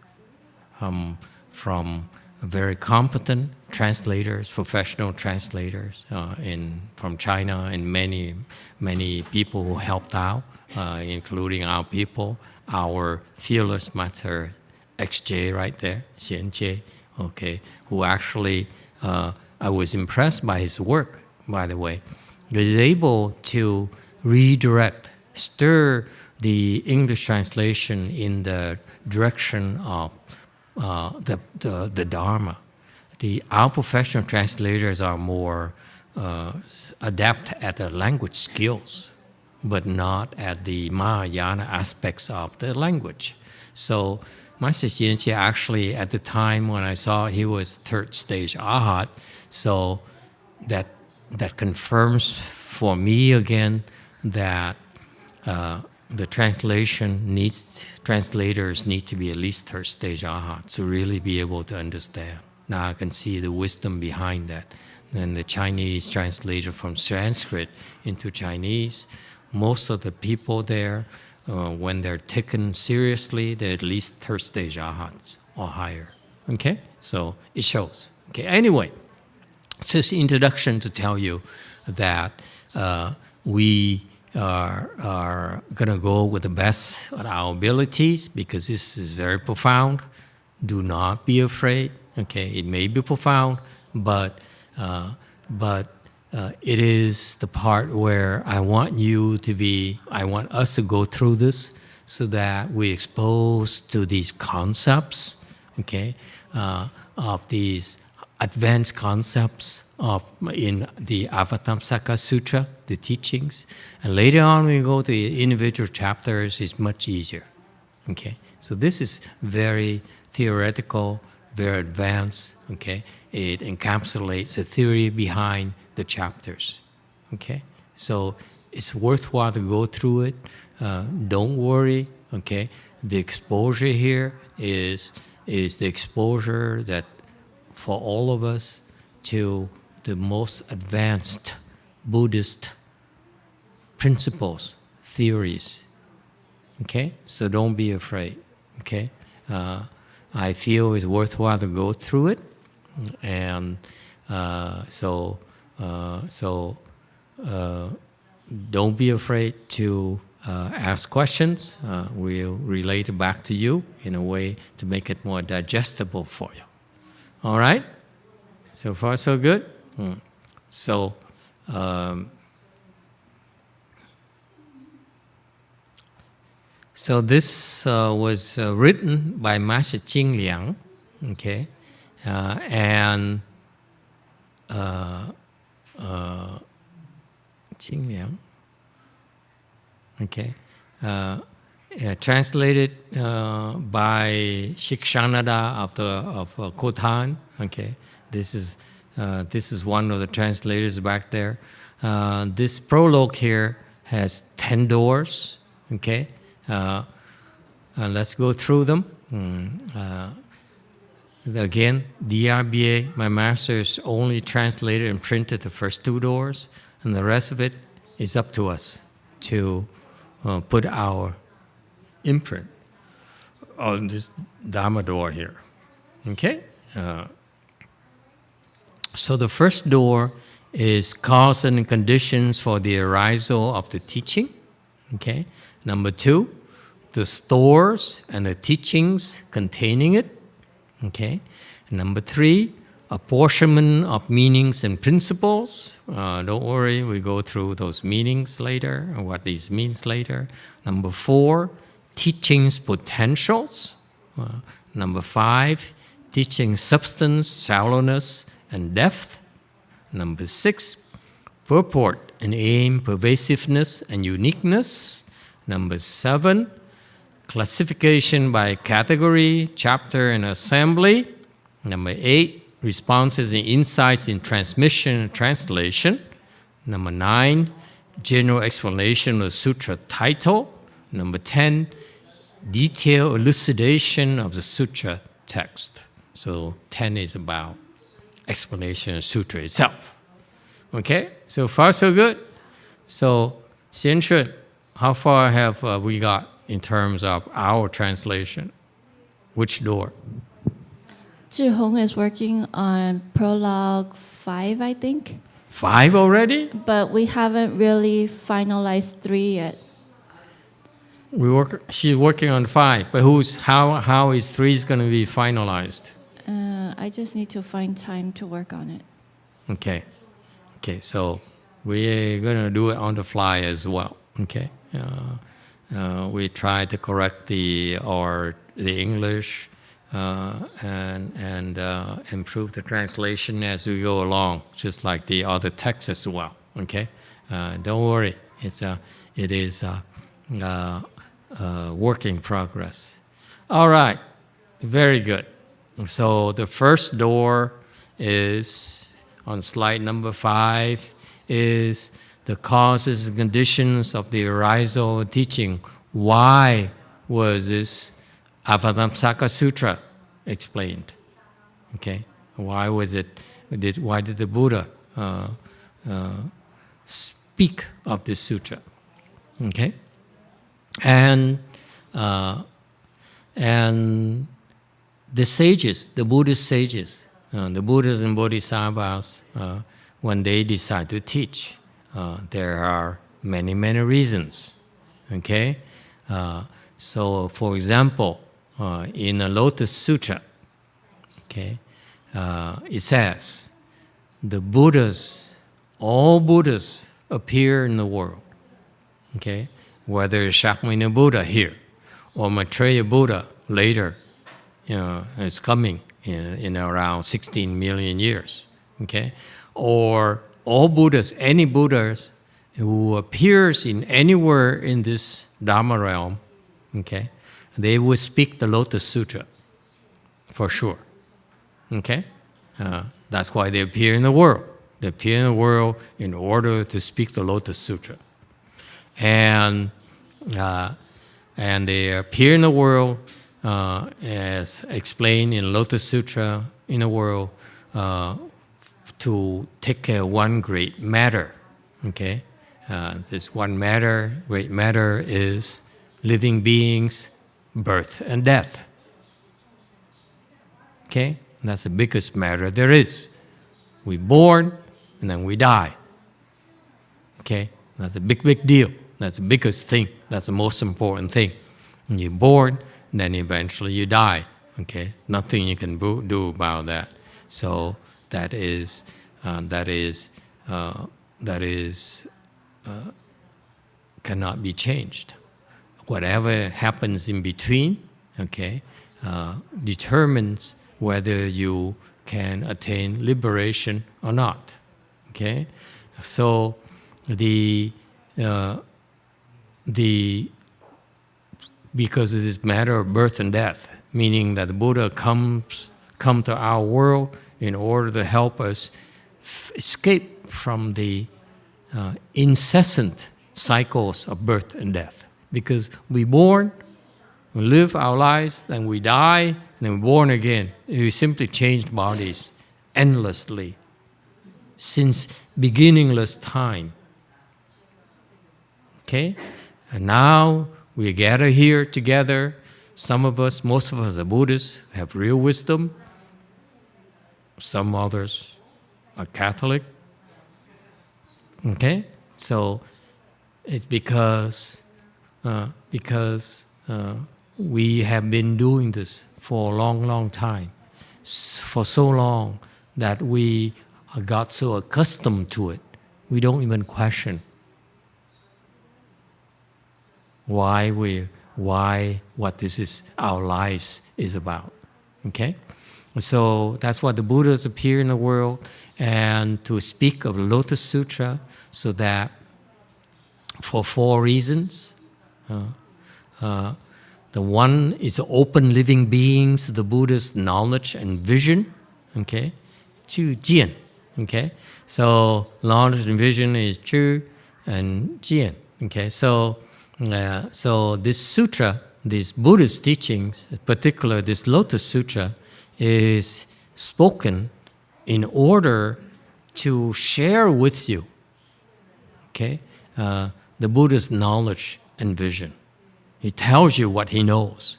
from very competent translators, professional translators from China, and many people who helped out, including our people, our fearless master XJ right there, Xian Jie, okay, who actually, I was impressed by his work, by the way. He was able to redirect, stir the English translation in the direction of the Dharma. Our professional translators are more adept at the language skills, but not at the Mahayana aspects of the language. So Master Xian Jie actually, at the time when I saw he was 3rd stage Arhat, so that confirms for me again that the translators need to be at least 3rd stage Arhat to really be able to understand. Now I can see the wisdom behind that. And the Chinese translated from Sanskrit into Chinese. Most of the people there, when they're taken seriously, they're at least third stage arhats or higher. Okay? So it shows. Okay, anyway, it's just introduction to tell you that we are going to go with the best of our abilities, because this is very profound. Do not be afraid. Okay, it may be profound, but it is the part where I want us to go through this so that we expose to these concepts, okay, of these advanced concepts in the Avatamsaka Sutra, the teachings. And later on, we go to the individual chapters, it's much easier, okay? So this is very theoretical, very advanced, okay? It encapsulates the theory behind the chapters, okay? So it's worthwhile to go through it. Don't worry, okay? The exposure here is the exposure that for all of us to the most advanced Buddhist principles, theories, okay? So don't be afraid, okay? I feel it's worthwhile to go through it, and so don't be afraid to ask questions. We'll relate it back to you in a way to make it more digestible for you. All right? So far, so good? So this was written by Master Jing Liang, okay, and Jing Liang, okay, translated by Shikshanada of Khotan, okay. This is one of the translators back there. This prologue here has 10 doors, okay. Let's go through them. Again, DRBA, my master's only translated and printed the first 2 doors, and the rest of it is up to us to put our imprint on this Dharma door here. Okay? So the first door is cause and conditions for the arisal of the teaching. Okay? Number 2, the stores and the teachings containing it. Okay? Number 3, apportionment of meanings and principles. Don't worry, we go through those meanings later, or what these means later. Number 4, teachings potentials. Number 5, teaching substance, shallowness, and depth. Number 6, purport and aim, pervasiveness and uniqueness. Number 7, classification by category, chapter, and assembly. Number 8, responses and insights in transmission and translation. Number 9, general explanation of the sutra title. Number 10, detailed elucidation of the sutra text. So 10 is about explanation of sutra itself. Okay, so far so good. So Xian Shun, how far have we got in terms of our translation? Which door? Zhihong is working on Prologue 5, I think. 5 already? But we haven't really finalized 3 yet. She's working on 5, but how is 3 going to be finalized? I just need to find time to work on it. Okay, so we're going to do it on the fly as well. Okay, we try to correct the English and improve the translation as we go along, just like the other texts as well. Okay, don't worry, it is work in progress. All right, very good. So the first door is on slide number 5 is the causes and conditions of the arisal of teaching. Why was this Avatamsaka Sutra explained? Okay, Why did the Buddha speak of this sutra? Okay, and the sages, the Buddhist sages, the Buddhas and Bodhisattvas, when they decide to teach, there are many reasons. Okay, so for example, in the Lotus Sutra, okay, it says the Buddhas, all Buddhas appear in the world. Okay, whether Shakyamuni Buddha here or Maitreya Buddha later, is coming in around 16 million years. Okay, or all Buddhas, any Buddhas who appears in anywhere in this Dharma realm, okay, they will speak the Lotus Sutra for sure. Okay, that's why they appear in the world. They appear in the world in order to speak the Lotus Sutra, and they appear in the world as explained in Lotus Sutra in the world to take care of one great matter. Okay, this one matter, great matter, is living beings, birth and death. Okay, that's the biggest matter there is. We're born and then we die. Okay, that's a big deal. That's the biggest thing. That's the most important thing. You're born, then eventually you die. Okay, nothing you can do about that. So that is cannot be changed. Whatever happens in between, okay, determines whether you can attain liberation or not. Okay, so because it is a matter of birth and death, meaning that the Buddha come to our world in order to help us escape from the incessant cycles of birth and death. Because we born, we live our lives, then we die, and then we're born again. We simply change bodies endlessly since beginningless time. Okay? And now we gather here together. Some of us, most of us are Buddhists, have real wisdom. Some others are Catholic. Okay? So it's because we have been doing this for a long time. For so long that we got so accustomed to it, we don't even question what this is, our lives is about. Okay? So that's why the Buddhas appear in the world, and to speak of the Lotus Sutra, so that for 4 reasons. The one is open living beings, the Buddha's knowledge and vision. Okay? Chu Jian. Okay? So knowledge and vision is Chu and Jian. Okay? So this sutra, these Buddhist teachings, in particular this Lotus Sutra, is spoken in order to share with you, okay, the Buddha's knowledge and vision. He tells you what he knows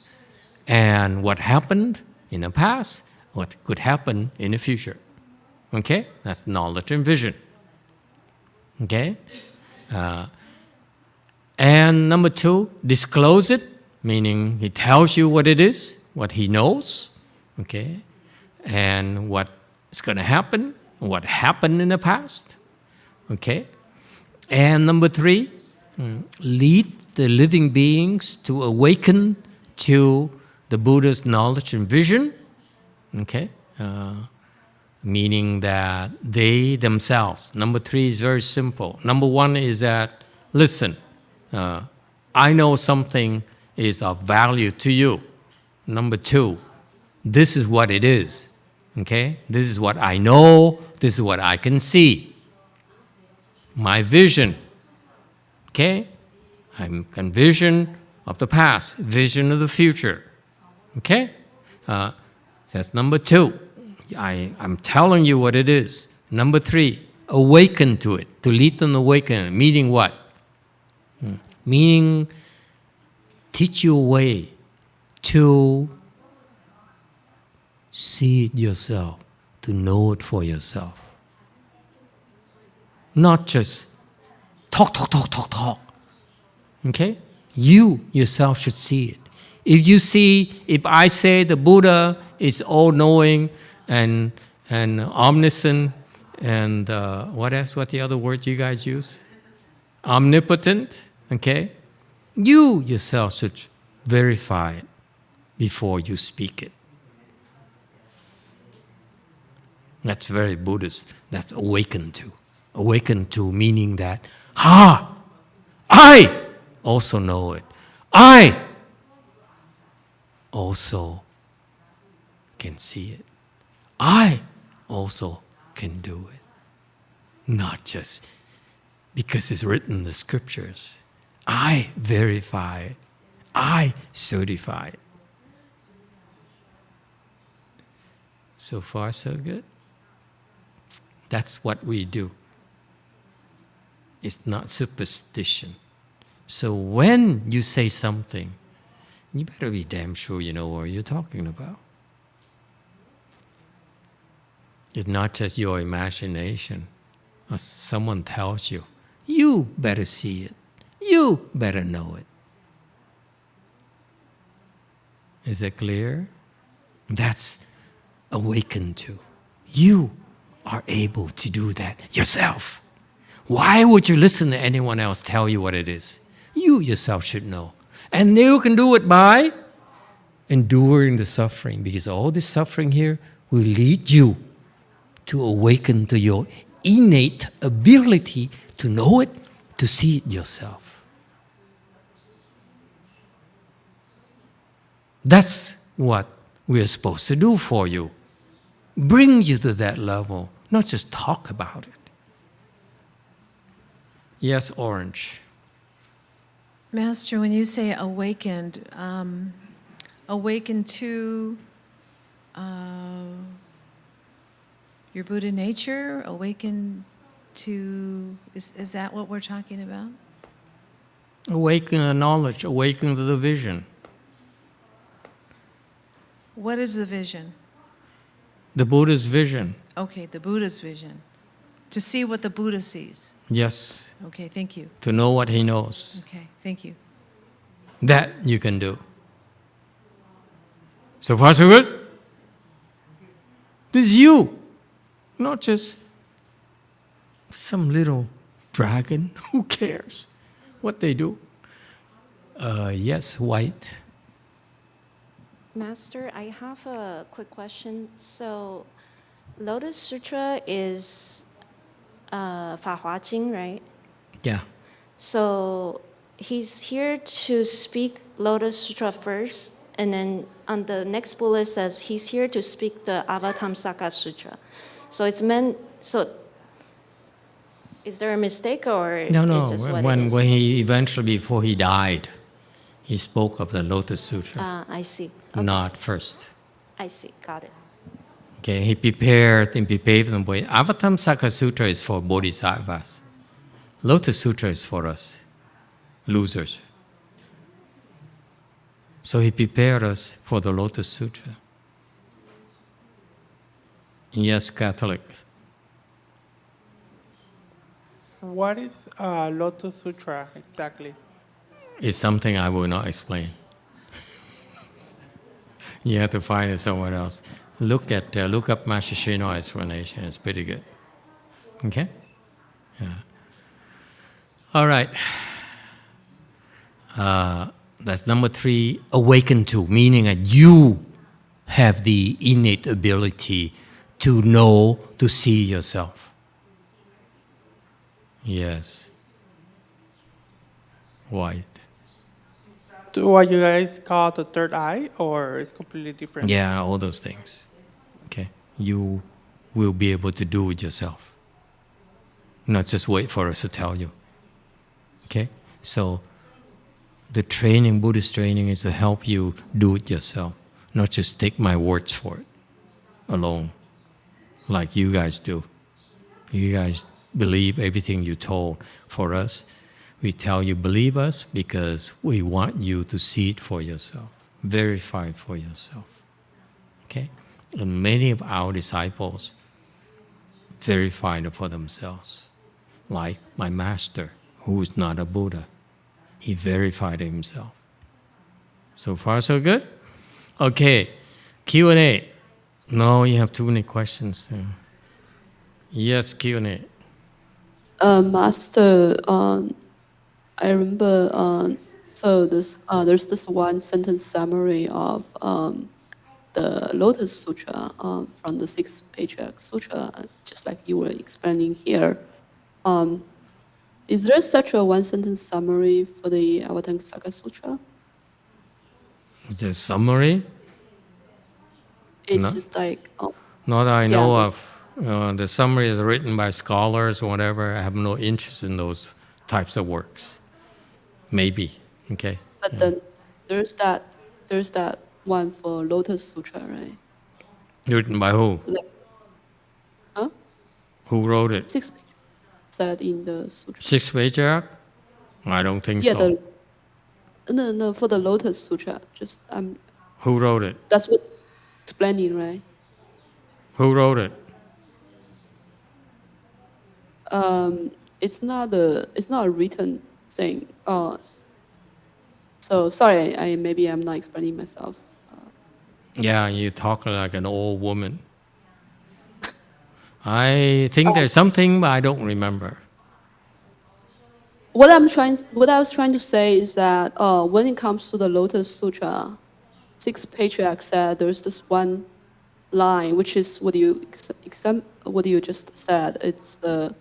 and what happened in the past, what could happen in the future. Okay? That's knowledge and vision. Okay? And number 2, disclose it, meaning he tells you what it is, what he knows, okay, and what is going to happen, what happened in the past, okay. And number 3, lead the living beings to awaken to the Buddha's knowledge and vision, okay, meaning that they themselves. Number 3 is very simple. Number 1 is that, listen, I know something is of value to you. Number 2, this is what it is. Okay? This is what I know. This is what I can see. My vision. Okay? I can vision of the past, vision of the future. Okay? That's number 2. I'm telling you what it is. Number 3, awaken to it. To lead an awaken, meaning what? Meaning teach you a way to see it yourself, to know it for yourself. Not just talk. Okay? You yourself should see it. If I say the Buddha is all-knowing and omniscient and what else? What the other word you guys use? Omnipotent. Okay? You yourself should verify it before you speak it. That's very Buddhist. That's awaken to. Awaken to meaning that, I also know it. I also can see it. I also can do it. Not just because it's written in the scriptures. I verify it. I certify it. So far, so good. That's what we do. It's not superstition. So when you say something, you better be damn sure you know what you're talking about. It's not just your imagination. Or someone tells you, you better see it. You better know it. Is it clear? That's awakened to. You are able to do that yourself. Why would you listen to anyone else tell you what it is? You yourself should know. And you can do it by enduring the suffering, because all the suffering here will lead you to awaken to your innate ability to know it, to see it yourself. That's what we're supposed to do for you. Bring you to that level, not just talk about it. Yes, Orange. Master, when you say awakened, awakened to your Buddha nature, awakened to, is that what we're talking about? Awaken the knowledge, awaken to the vision. What is the vision? The Buddha's vision. Okay, the Buddha's vision. To see what the Buddha sees. Yes. Okay, thank you. To know what he knows. Okay, thank you. That you can do. So far, so good? This is you. Not just some little dragon. Who cares what they do? Yes, White. Master, I have a quick question. So, Lotus Sutra is 法华经, right? Yeah. So, he's here to speak Lotus Sutra first, and then on the next bullet says he's here to speak the Avatamsaka Sutra. So it's meant, so is there a mistake or No. it's just what When it is? he eventually, before he died, he spoke of the Lotus Sutra. I see. Okay. Not first. I see. Got it. Okay, he prepared them. Avatamsaka Sutra is for bodhisattvas. Lotus Sutra is for us, losers. So he prepared us for the Lotus Sutra. Yes, Catholic. What is Lotus Sutra exactly? It's something I will not explain. You have to find it somewhere else. Look up Master Shino's explanation. It's pretty good. Okay? Yeah. All right. That's number 3, awaken to, meaning that you have the innate ability to know, to see yourself. Yes. White. Do what you guys call the third eye, or it's completely different? Yeah, all those things. Okay? You will be able to do it yourself. Not just wait for us to tell you. Okay? So, the training, Buddhist training, is to help you do it yourself. Not just take my words for it alone. like you guys do. You guys believe everything you told. For us, we tell you believe us because we want you to see it for yourself, verify it for yourself. Okay? And many of our disciples verified it for themselves. Like my master, who is not a Buddha. He verified it himself. So far, so good? Okay, Q&A. No, you have too many questions. Yes, Q&A. Master, I remember, so there's this one sentence summary of the Lotus Sutra from the Sixth Patriarch Sutra, just like you were explaining here. Is there such a one sentence summary for the Avatamsaka Sutra? The summary? It's No. just like... Not that I know yeah, of. The summary is written by scholars or whatever. I have no interest in those types of works. Maybe, okay. But then there's that one for Lotus Sutra, right? Written by who? Like, huh? Who wrote it? Six pages said in the sutra. Sixth Patriarch? I don't think Yeah, so. no, for the Lotus Sutra, just Who wrote it? that's what explaining, right? Who wrote it? It's not a written thing. So sorry, maybe I'm not explaining myself. Yeah, you talk like an old woman. I think there's something, but I don't remember. What I was trying to say is that when it comes to the Lotus Sutra, Sixth Patriarch said there's this one line, which is what you just said. It's the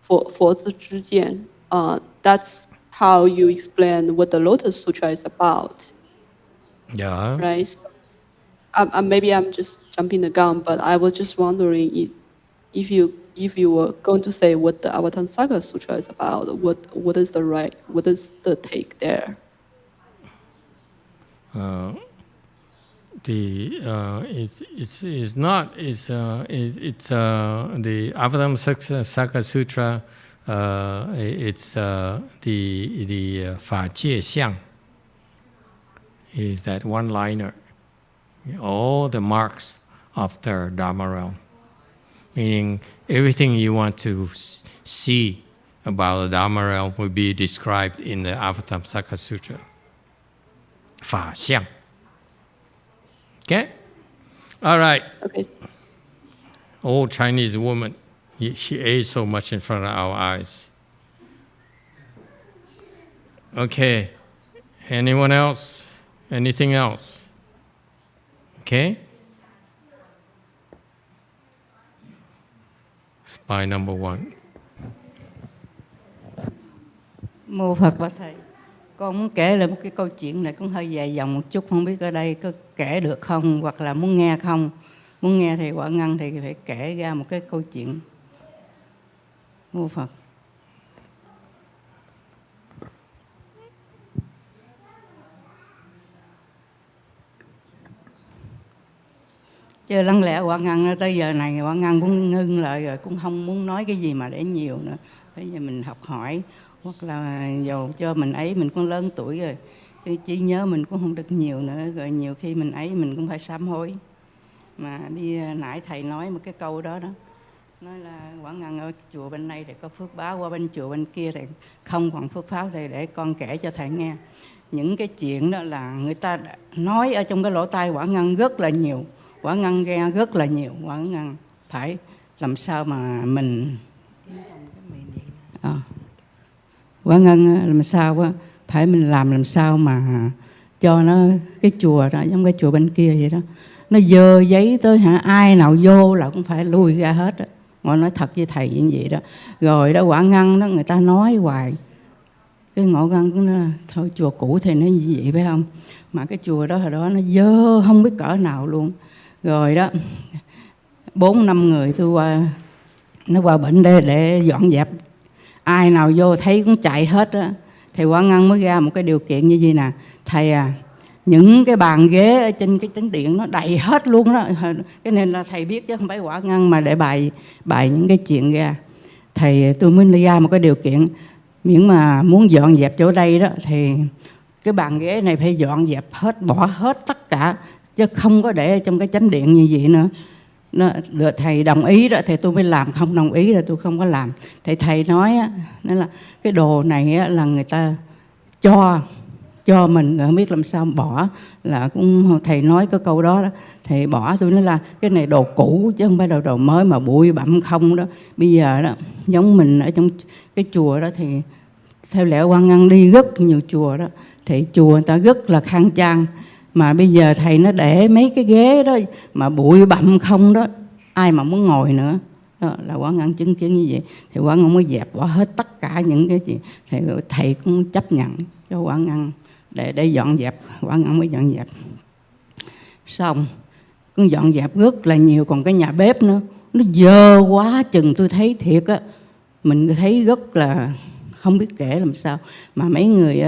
佛字之见. That's how you explain what the Lotus Sutra is about. Yeah. Right? So, maybe I'm just jumping the gun, but I was just wondering if you were going to say what the Avatamsaka Sutra is about, what is the take there? The Avatamsaka Sutra. It's the 法界相 is that one-liner. All the marks of the Dharma realm, meaning everything you want to see about the Dharma realm will be described in the Avatamsaka Sutra. 法相. Okay? All right. Okay. Old Chinese woman. She ate so much in front of our eyes. Okay. Anyone else? Anything else? Okay? Spy number one. Mô Phật Bạch Thầy, con muốn kể lại một cái câu chuyện này cũng hơi dài dòng một chút, không biết ở đây có kể được không, hoặc là muốn nghe không? Muốn nghe Thầy Quả Ngân thì phải kể ra một cái câu chuyện. Mô Phật. Chơi lăng lẽ Quả Ngân tới giờ này Quả Ngân cũng ngưng lại rồi, cũng không muốn nói cái gì mà để nhiều nữa. Bây giờ mình học hỏi, hoặc là dầu cho mình ấy, mình cũng lớn tuổi rồi, cái trí nhớ mình cũng không được nhiều nữa, rồi nhiều khi mình ấy mình cũng phải sám hối. Mà đi nãy Thầy nói một cái câu đó đó, nói là Quả Ngân ở chùa bên đây thì có phước báo, qua bên chùa bên kia thì không còn phước báo, thì để con kể cho Thầy nghe. Những cái chuyện đó là người ta nói ở trong cái lỗ tai Quả Ngân rất là nhiều, Quả Ngân nghe rất là nhiều. Quả Ngân phải làm sao mà mình Quả Ngân làm sao á, phải mình làm sao mà cho nó cái chùa đó giống cái chùa bên kia vậy đó, nó dơ giấy tới ai nào vô là cũng phải lui ra hết đó. Ngồi nói thật với Thầy như vậy đó. Rồi đó Quả Ngân đó người ta nói hoài, cái Ngộ Ngân cũng nói thôi chùa cũ thì nó như vậy phải không, mà cái chùa đó hồi đó nó dơ không biết cỡ nào luôn. Rồi đó 4-5 người tôi qua, nó qua bệnh để dọn dẹp, ai nào vô thấy cũng chạy hết á. Thầy Quả Ngân mới ra một cái điều kiện như vậy nè: Thầy à, những cái bàn ghế ở trên cái chánh điện nó đầy hết luôn đó. Cái nên là thầy biết chứ không phải quả ngăn mà để bày những cái chuyện ra. Thầy tôi mới ra một cái điều kiện, miễn mà muốn dọn dẹp chỗ đây đó thì cái bàn ghế này phải dọn dẹp hết, bỏ hết tất cả, chứ không có để trong cái chánh điện như vậy nữa. Được thầy đồng ý đó thì tôi mới làm, không đồng ý là tôi không có làm. Thầy nói á, là cái đồ này á, là người ta cho mình, không biết làm sao bỏ, là cũng thầy nói cái câu đó, thầy bỏ. Tôi nói là cái này đồ cũ chứ không phải đồ mới mà bụi bặm không đó. Bây giờ đó giống mình ở trong cái chùa đó thì theo lẽ Quan Ngân đi rất nhiều chùa đó, thì chùa người ta rất là khang trang, mà bây giờ thầy nó để mấy cái ghế đó mà bụi bặm không đó, ai mà muốn ngồi nữa. Đó là Quán Ngân chứng kiến như vậy, thì Quán Ngân mới dẹp bỏ hết tất cả những cái gì. Thầy cũng chấp nhận cho Quán Ngân để dọn dẹp. Quán Ngân mới dọn dẹp xong, cũng dọn dẹp rất là nhiều. Còn cái nhà bếp nữa, nó dơ quá chừng, tôi thấy thiệt á, mình thấy rất là không biết kể làm sao. Mà mấy người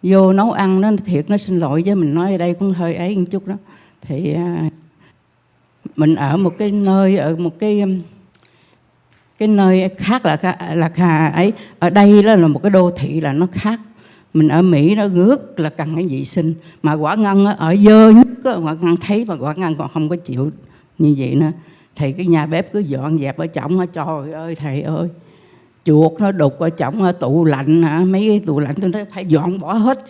vô nấu ăn đó, thiệt nó xin lỗi chứ mình nói ở đây cũng hơi ấy một chút đó. Thì mình ở một cái nơi, ở một cái nơi khác là ấy. Ở đây đó là một cái đô thị là nó khác. Mình ở Mỹ nó rất là cần cái vệ sinh, mà Quả Ngân ở dơ nhất đó, Quả Ngân thấy mà Quả Ngân còn không có chịu như vậy nữa. Thì cái nhà bếp cứ dọn dẹp ở trỏng, trời ơi thầy ơi, chuột nó đục ở trỏng, ở tủ lạnh hả, mấy cái tủ lạnh tôi nói phải dọn bỏ hết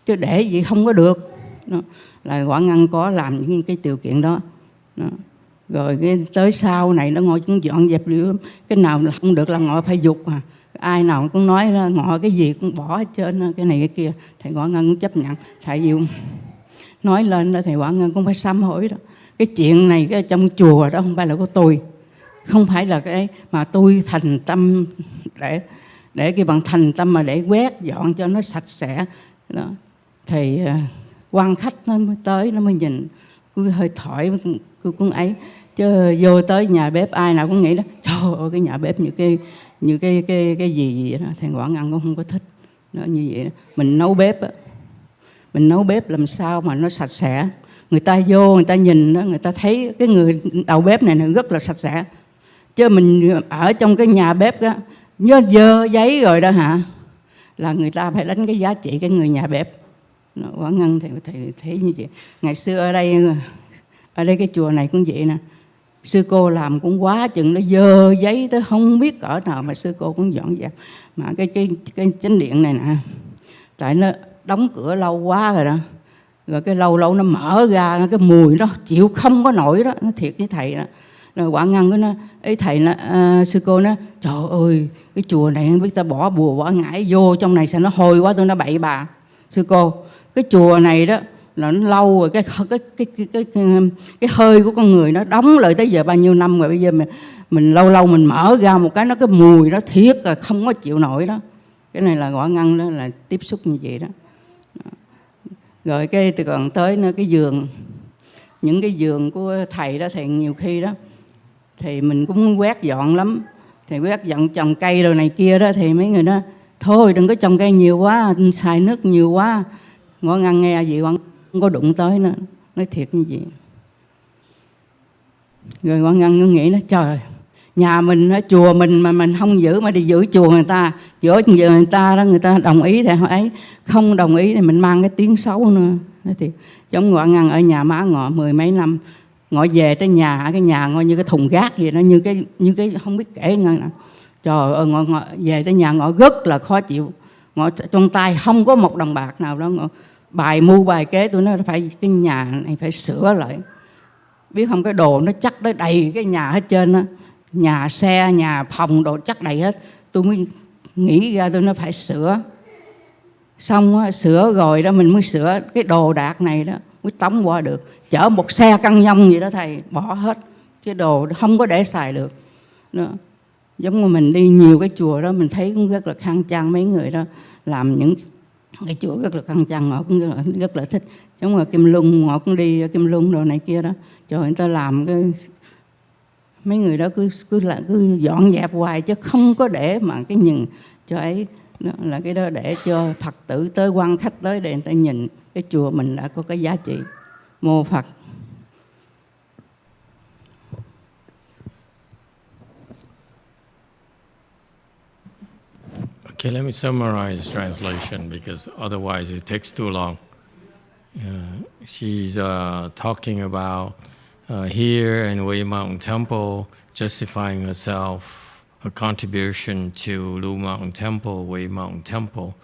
chứ để gì không có được. Đó. Là Quả Ngân có làm những cái điều kiện đó. Đó. Rồi cái tới sau này nó ngồi cũng dọn dẹp nữa, cái nào không được là ngồi phải dục à. Ai nào cũng nói là ngồi cái gì cũng bỏ hết trơn, cái này cái kia. Thầy Quả Ngân cũng chấp nhận. Thầy dù nói lên đó, thầy Quả Ngân cũng phải sám hối đó. Cái chuyện này cái trong chùa đó không phải là của tôi, không phải là cái mà tôi thành tâm để cái bằng thành tâm mà để quét dọn cho nó sạch sẽ đó. Thì quan khách nó mới tới, nó mới nhìn, cứ hơi thổi, cứ cũng ấy. Chứ vô tới nhà bếp ai nào cũng nghĩ đó, trời ơi cái nhà bếp như cái gì đó. Thầy Quả Ngân cũng không có thích nó như vậy đó. Mình nấu bếp á, mình nấu bếp làm sao mà nó sạch sẽ, người ta vô người ta nhìn đó, người ta thấy cái người đầu bếp này rất là sạch sẽ. Chứ mình ở trong cái nhà bếp đó nhớ dơ giấy rồi đó hả, là người ta phải đánh cái giá trị cái người nhà bếp. Quả Ngân thì thầy thấy như vậy. Ngày xưa ở đây cái chùa này cũng vậy nè, sư cô làm cũng quá chừng, nó dơ giấy tới không biết cỡ nào mà sư cô cũng dọn dẹp. Mà cái chánh điện này nè, tại nó đóng cửa lâu quá rồi đó, rồi cái lâu lâu nó mở ra, cái mùi nó chịu không có nổi đó, nó thiệt với thầy đó. Rồi Quả Ngân cái nó ấy thầy nó sư cô nó trời ơi cái chùa này không biết ta bỏ bùa bỏ ngải vô trong này sao nó hôi quá. Tôi nói bậy bà sư cô, cái chùa này đó là nó lâu rồi, cái hơi của con người nó đóng lại tới giờ bao nhiêu năm rồi, bây giờ mình lâu lâu mình mở ra một cái nó cái mùi nó thiệt là không có chịu nổi đó. Cái này là Quả Ngân đó là tiếp xúc như vậy đó. Rồi cái từ còn tới nó cái giường, những cái giường của thầy đó, thầy nhiều khi đó thì mình cũng quét dọn lắm. Thầy quét dọn trồng cây đồ này kia đó, thì mấy người đó thôi đừng có trồng cây nhiều quá, xài nước nhiều quá. Quả Ngân nghe gì Quả không có đụng tới nữa, nói thiệt như vậy. Rồi Quả Ngân cứ nghĩ đó trời, nhà mình ở chùa mình mà mình không giữ mà đi giữ chùa người ta, giữ người ta đó, người ta đồng ý thì họ ấy, không đồng ý thì mình mang cái tiếng xấu nữa. Nói thiệt, giống Quả Ngân ở nhà má ngọ 10 mấy năm, ngọ về tới nhà, cái nhà ngọ như cái thùng rác vậy đó, như cái không biết kể nữa. Trời ơi, ngọ về tới nhà ngọ rất là khó chịu. Ngọ trong tay không có một đồng bạc nào đó, ngọ bài mưu bài kế. Tôi nói phải cái nhà này phải sửa lại, biết không, cái đồ nó chắc tới đầy cái nhà hết trơn á, nhà xe, nhà phòng, đồ chắc đầy hết. Tôi mới nghĩ ra tôi nói phải sửa. Xong á, sửa rồi đó mình mới sửa cái đồ đạc này đó mới tống qua được. Chở một xe căng nhông vậy đó thầy, bỏ hết cái đồ không có để xài được đó. Giống như mình đi nhiều cái chùa đó mình thấy cũng rất là khang trang, mấy người đó làm những cái chùa rất là khang trang, họ cũng rất là thích. Giống như Kim Lung, họ cũng đi Kim Lung đồ này kia đó, trời người ta làm cái mấy người đó cứ dọn dẹp hoài chứ không có để mà cái nhìn cho ấy. Đó là cái đó để cho Phật tử tới, quan khách tới để người ta nhìn cái chùa mình đã có cái giá trị. Mô Phật. Okay, let me summarize translation because otherwise it takes too long. She's talking about here in Wei Mountain Temple, justifying herself, her contribution to Lu Mountain Temple, Wei Mountain Temple.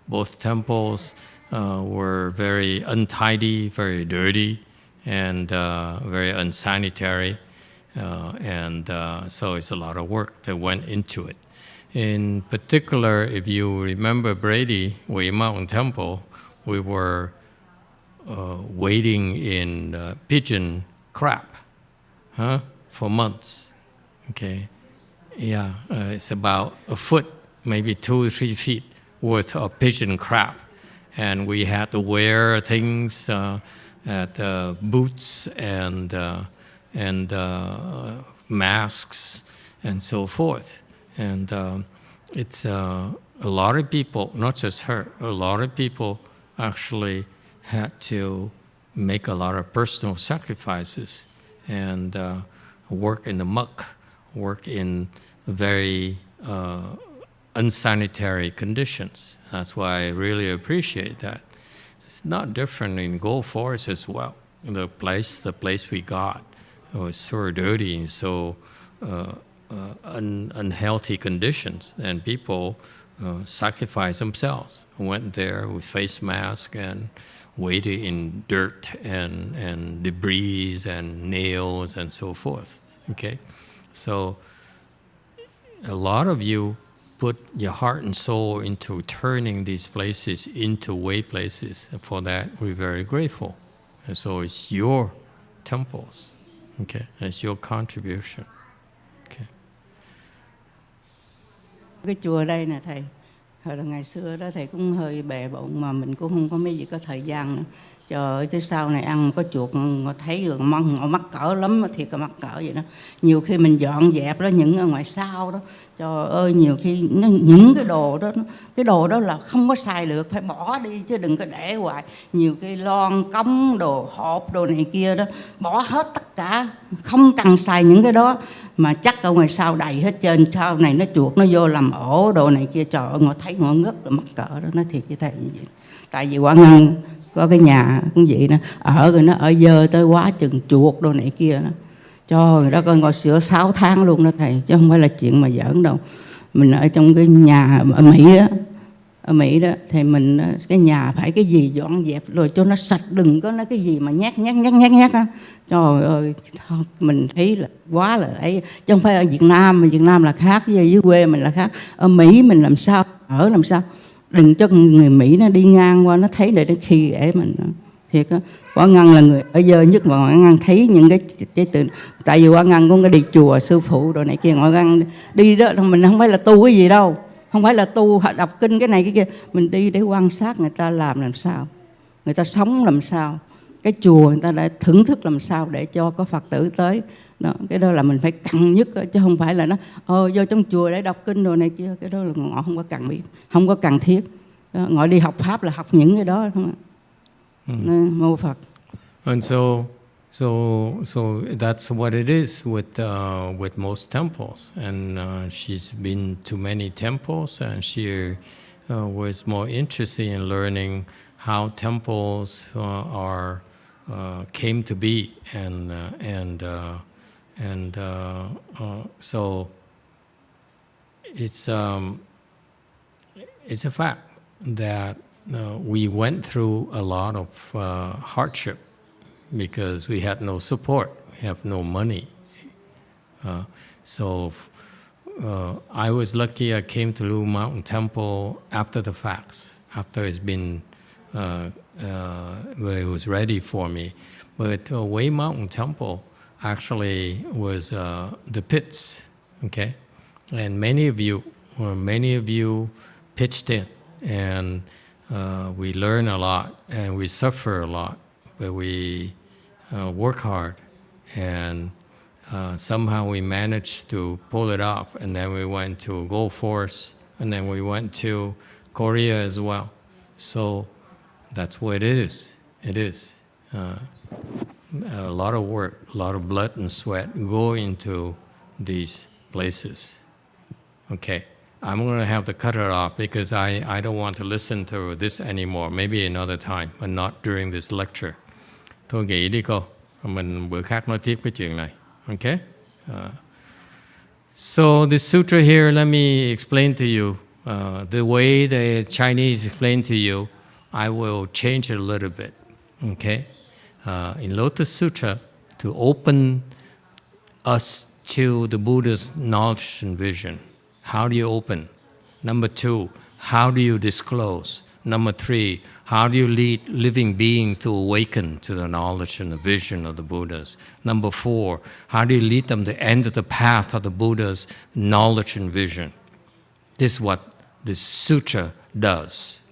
Both temples were very untidy, very dirty, and very unsanitary. So it's a lot of work that went into it. In particular, if you remember Brady, Wei Mountain Temple, we were waiting in pigeon crap for months. Okay, yeah, it's about a foot, maybe 2 or 3 feet worth of pigeon crap, and we had to wear things at boots and masks and so forth. And it's a lot of people, not just her, a lot of people actually had to make a lot of personal sacrifices and work in the muck, work in very unsanitary conditions. That's why I really appreciate that. It's not different in Gold Forest as well. The place we got was so dirty and so unhealthy conditions, and people sacrificed themselves, went there with face masks and waited in dirt and debris and nails and so forth. Okay, so a lot of you put your heart and soul into turning these places into way places, and for that we're very grateful. And so it's your temples. Okay, it's your contribution. Okay. Cái chùa đây nè thầy, hồi là ngày xưa đó thầy cũng hơi bề bộn mà mình cũng không có mấy gì có thời gian nữa. Trời ơi, tới sau này ăn có chuột thấy rồi mong mắc cỡ lắm, thiệt là mắc cỡ vậy đó. Nhiều khi mình dọn dẹp đó, những ở ngoài sau đó, trời ơi, nhiều khi những cái đồ đó là không có xài được, phải bỏ đi chứ đừng có để hoài. Nhiều khi lon cống đồ hộp đồ này kia đó, bỏ hết tất cả, không cần xài những cái đó. Mà chắc ở ngoài sau đầy hết trơn, sau này nó chuột nó vô làm ổ đồ này kia, trời ơi, ngồi thấy ngồi ngất là mắc cỡ đó, nói thiệt với thầy như vậy. Tại vì Quảng Ngân có cái nhà cũng vậy đó, ở rồi nó ở dơ tới quá chừng chuột đồ này kia đó. Trời đó, coi ngồi sửa 6 tháng luôn đó thầy, chứ không phải là chuyện mà giỡn đâu. Mình ở trong cái nhà ở Mỹ đó thì mình cái nhà phải cái gì dọn dẹp rồi cho nó sạch, đừng có nó cái gì mà nhát á. Trời ơi, mình thấy là quá là ấy, chứ không phải ở Việt Nam, mà Việt Nam là khác, với quê mình là khác. Ở Mỹ mình làm sao, ở làm sao, đừng cho người Mỹ nó đi ngang qua nó thấy để nó khi ể mình. Thiệt á, Quảng Ngân là người ở dơ nhất mà Quảng Ngân thấy những cái từ, tại vì Quảng Ngân cũng có đi chùa sư phụ đồ này kia, Quảng Ngân đi đó, mình không phải là tu cái gì đâu, không phải là tu đọc kinh cái này cái kia, mình đi để quan sát người ta làm sao, người ta sống làm sao, cái chùa người ta đã thưởng thức làm sao để cho có Phật tử tới đó. Cái đó là mình phải cần nhất, chứ không phải là nó vô trong chùa để đọc kinh đồ này kia, cái đó là họ không có cần biết, không có cần thiết. Ngồi đi học pháp là học những cái đó không ạ? Mô Phật. And so that's what it is with most temples. And she's been to many temples, and she was more interested in learning how temples came to be, so it's a fact that we went through a lot of hardship because we had no support, we have no money. I was lucky I came to Lu Mountain Temple after the facts, after it's been where it was ready for me. But Wei Mountain Temple actually was the pits, okay? And many of you pitched in, and we learn a lot and we suffer a lot, but we work hard, and somehow we managed to pull it off. And then we went to Gold Forest and then we went to Korea as well. So that's what it is. It is. A lot of work, a lot of blood and sweat go into these places. Okay, I'm going to have to cut it off because I don't want to listen to this anymore. Maybe another time, but not during this lecture. Thôi nghỉ đi cô. Mình bữa khác nói tiếp cái chuyện này. Okay? So the sutra here, let me explain to you. The way the Chinese explain to you, I will change it a little bit. Okay? In Lotus Sutra, to open us to the Buddha's knowledge and vision. How do you open? Number 2, how do you disclose? Number 3, how do you lead living beings to awaken to the knowledge and the vision of the Buddhas? Number 4, how do you lead them to enter the path of the Buddha's knowledge and vision? This is what this sutra does.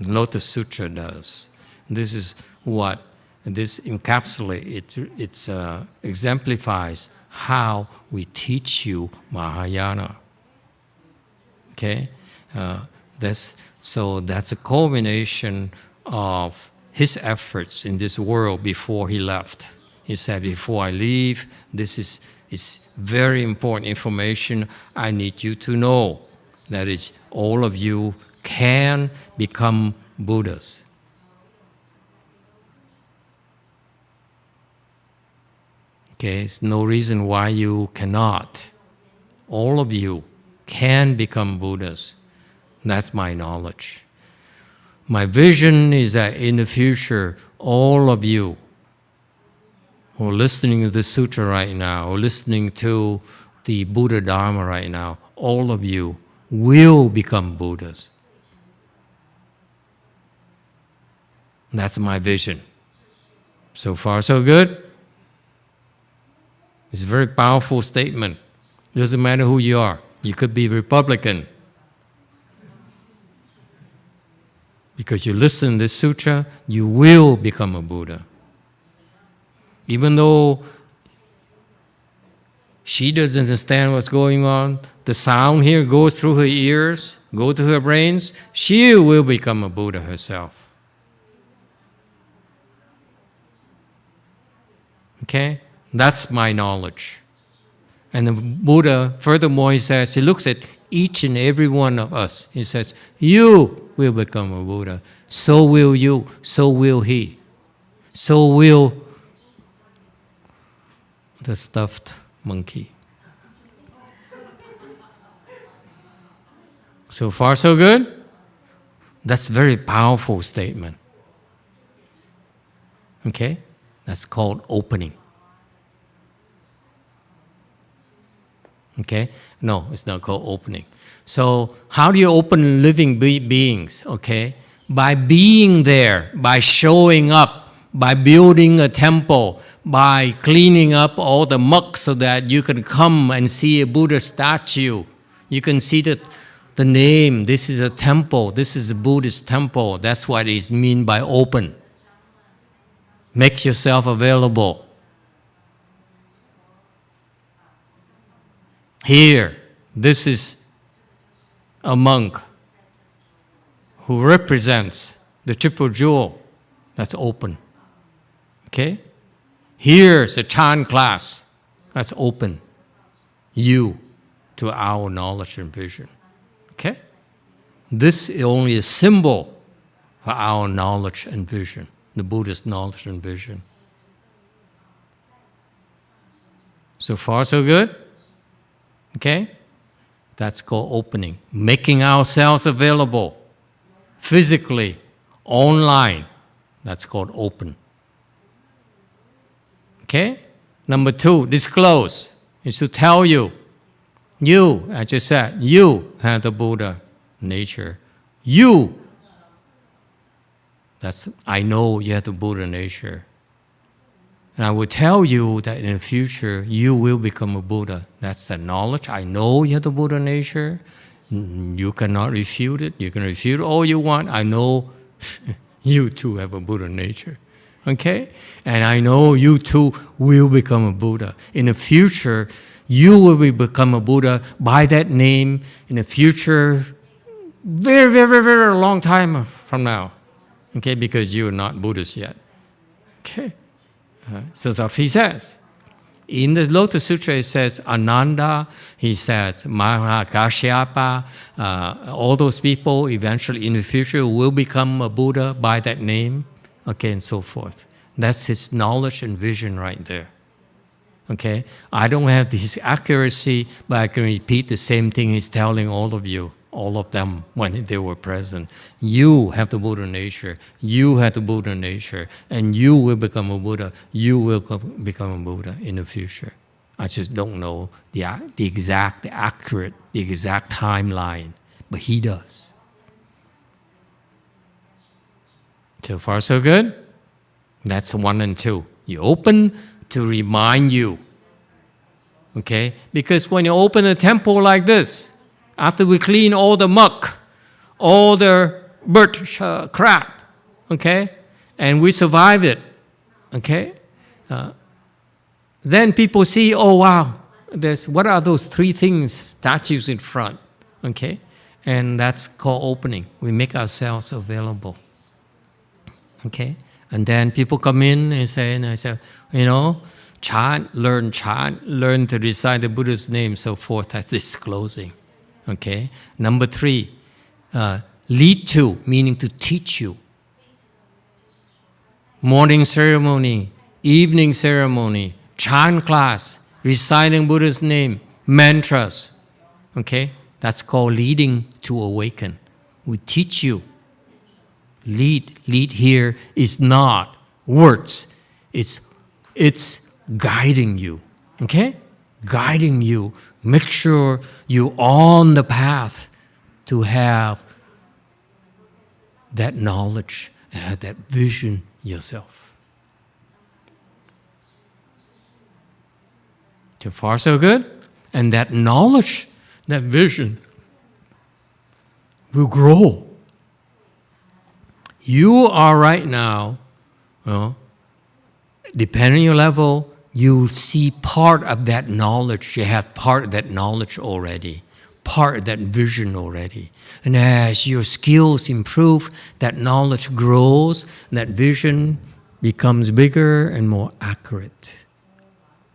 The Lotus Sutra does. This is what this encapsulates. It exemplifies how we teach you Mahayana. Okay, that's a culmination of his efforts in this world before he left. He said, before I leave, this is very important information I need you to know. That is, all of you can become Buddhas. Okay, there's no reason why you cannot. All of you can become Buddhas. That's my knowledge. My vision is that in the future, all of you who are listening to the sutra right now, or listening to the Buddha Dharma right now, all of you will become Buddhas. That's my vision. So far, so good? It's a very powerful statement. Doesn't matter who you are. You could be Republican. Because you listen to this sutra, you will become a Buddha. Even though she doesn't understand what's going on, the sound here goes through her ears, go to her brains, she will become a Buddha herself. Okay? That's my knowledge. And the Buddha, furthermore, he says, he looks at each and every one of us. He says, you will become a Buddha. So will you. So will he. So will the stuffed monkey. So far, so good? That's a very powerful statement. Okay? That's called opening. Okay? No, it's not called opening. So how do you open living beings? Okay? By being there, by showing up, by building a temple, by cleaning up all the muck so that you can come and see a Buddha statue. You can see the name. This is a temple. This is a Buddhist temple. That's what it means by open. Make yourself available. Here, this is a monk who represents the triple jewel. That's open. Okay? Here's a Chan class. That's open. You to our knowledge and vision. Okay? This is only a symbol for our knowledge and vision, the Buddhist knowledge and vision. So far, so good? Okay? That's called opening. Making ourselves available physically, online. That's called open. Okay? Number 2, disclose. Is to tell you. You, as I said, you have the Buddha nature. You. I know you have the Buddha nature. And I will tell you that in the future, you will become a Buddha. That's the knowledge. I know you have the Buddha nature. You cannot refute it. You can refute all you want. I know you too have a Buddha nature. Okay? And I know you too will become a Buddha. In the future, you will become a Buddha by that name. In the future, very, very, very, very long time from now. Okay, because you're not Buddhist yet. Okay, so that's what he says. In the Lotus Sutra, it says Ananda, he says Mahakashyapa, all those people eventually in the future will become a Buddha by that name, okay, and so forth. That's his knowledge and vision right there. Okay, I don't have his accuracy, but I can repeat the same thing he's telling all of you, all of them when they were present. You have the Buddha nature, you have the Buddha nature, and you will become a Buddha, you will become a Buddha in the future. I just don't know the exact, the accurate, the exact timeline, but he does. So far so good? That's 1 and 2. You open to remind you, okay? Because when you open a temple like this, after we clean all the muck, all the bird crap, okay? And we survive it, okay? Then people see, oh wow, what are those 3 things, statues in front, okay? And that's called opening. We make ourselves available, okay? And then people come in and say, chant, learn to recite the Buddha's name, so forth. That's disclosing. Okay. Number 3, lead to, meaning to teach you. Morning ceremony, evening ceremony, chant class, reciting Buddha's name, mantras. Okay. That's called leading to awaken. We teach you. Lead here is not words. It's guiding you. Okay? Guiding you. Make sure you're on the path to have that knowledge, that vision yourself. So far so good? And that knowledge, that vision will grow. You are right now, depending on your level, you see part of that knowledge. You have part of that knowledge already, part of that vision already. And as your skills improve, that knowledge grows, that vision becomes bigger and more accurate.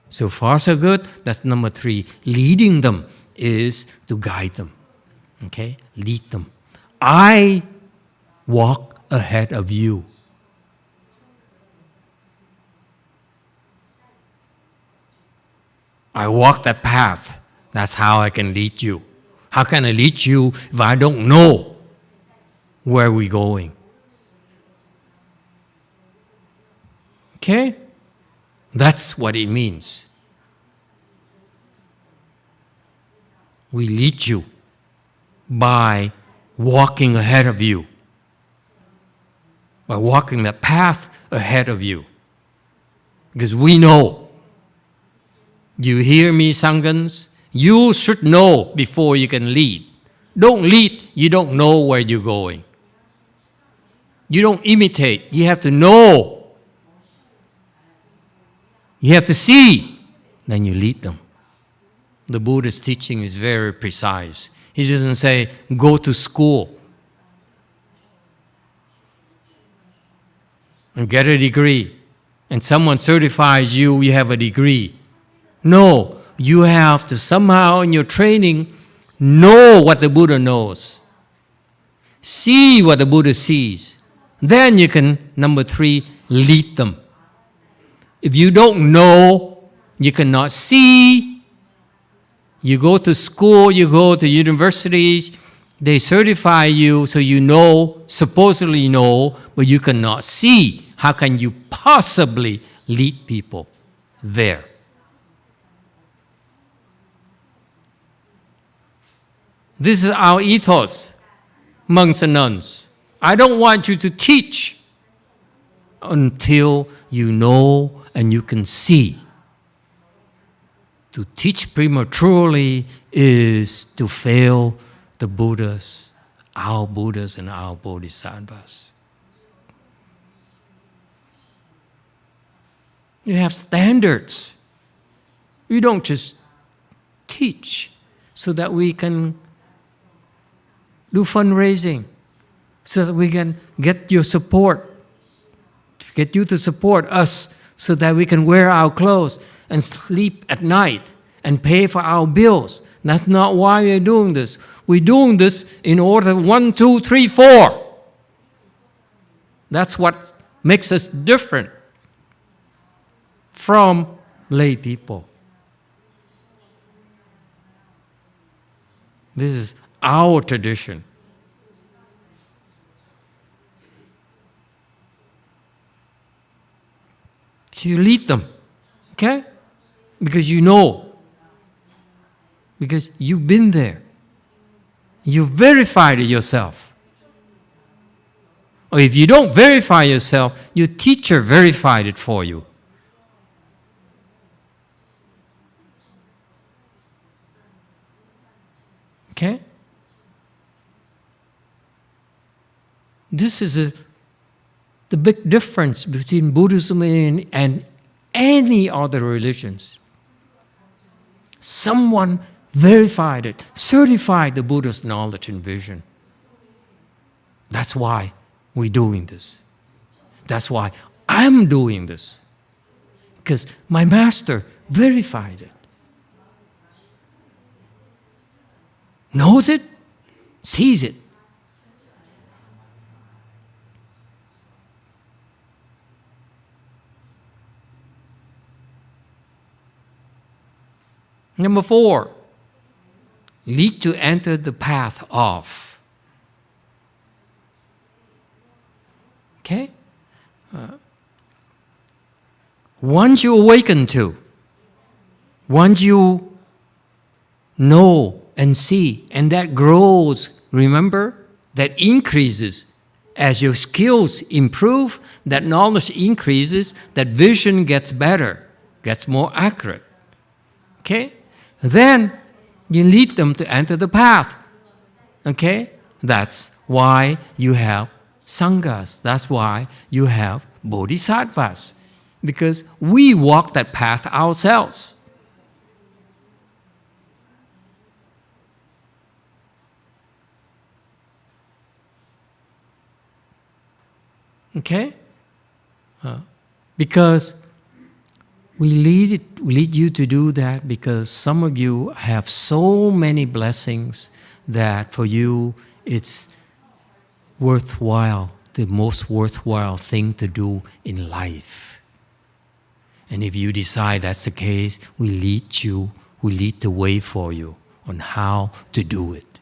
So far so good. That's number 3. Leading them is to guide them. Okay? Lead them. I walk ahead of you. I walk that path. That's how I can lead you. How can I lead you if I don't know where we're going? Okay? That's what it means. We lead you by walking ahead of you. By walking the path ahead of you. Because we know. You hear me, Sanghans? You should know before you can lead. Don't lead, you don't know where you're going. You don't imitate, you have to know. You have to see, then you lead them. The Buddha's teaching is very precise. He doesn't say, go to school and get a degree, and someone certifies you have a degree. No, you have to somehow in your training know what the Buddha knows. See what the Buddha sees. Then you can, number 3, lead them. If you don't know, you cannot see. You go to school, you go to universities, they certify you so you know, supposedly know, but you cannot see. How can you possibly lead people there? This is our ethos, monks and nuns. I don't want you to teach until you know and you can see. To teach prematurely is to fail the Buddhas and our Bodhisattvas. You have standards. You don't just teach so that we can do fundraising so that we can get your support, get you to support us so that we can wear our clothes and sleep at night and pay for our bills. That's not why we're doing this. We're doing this in order 1, 2, 3, 4. That's what makes us different from lay people. This is our tradition. So you lead them, okay? Because you know. Because you've been there. You verified it yourself. Or if you don't verify yourself, your teacher verified it for you. Okay? This is the big difference between Buddhism and any other religions. Someone verified it, certified the Buddha's knowledge and vision. That's why we're doing this. That's why I'm doing this. Because my master verified it. Knows it, sees it. Number 4, lead to enter the path of. Okay? Once you awaken to, once you know and see, and that grows, remember, that increases as your skills improve, that knowledge increases, that vision gets better, gets more accurate. Okay? Then you lead them to enter the path. Okay? That's why you have sanghas. That's why you have bodhisattvas. Because we walk that path ourselves. Okay? Because we lead you to do that because some of you have so many blessings that for you it's worthwhile, the most worthwhile thing to do in life. And if you decide that's the case, we lead the way for you on how to do it.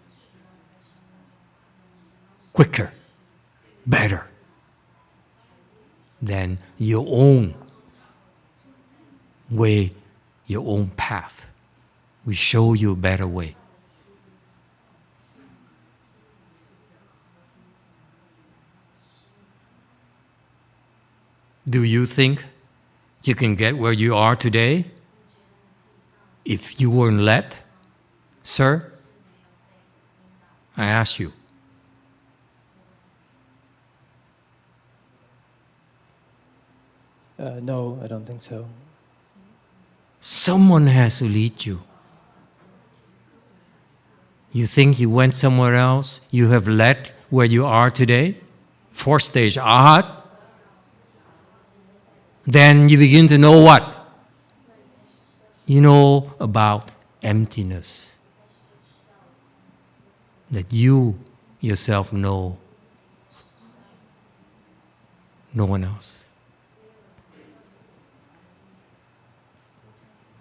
Quicker, better than your own way, your own path. We show you a better way. Do you think you can get where you are today if you weren't led? Sir, I ask you. No, I don't think so. Someone has to lead you. You think you went somewhere else? You have led where you are today? 4th stage Arhat? Then you begin to know what? You know about emptiness. That you yourself know. No one else.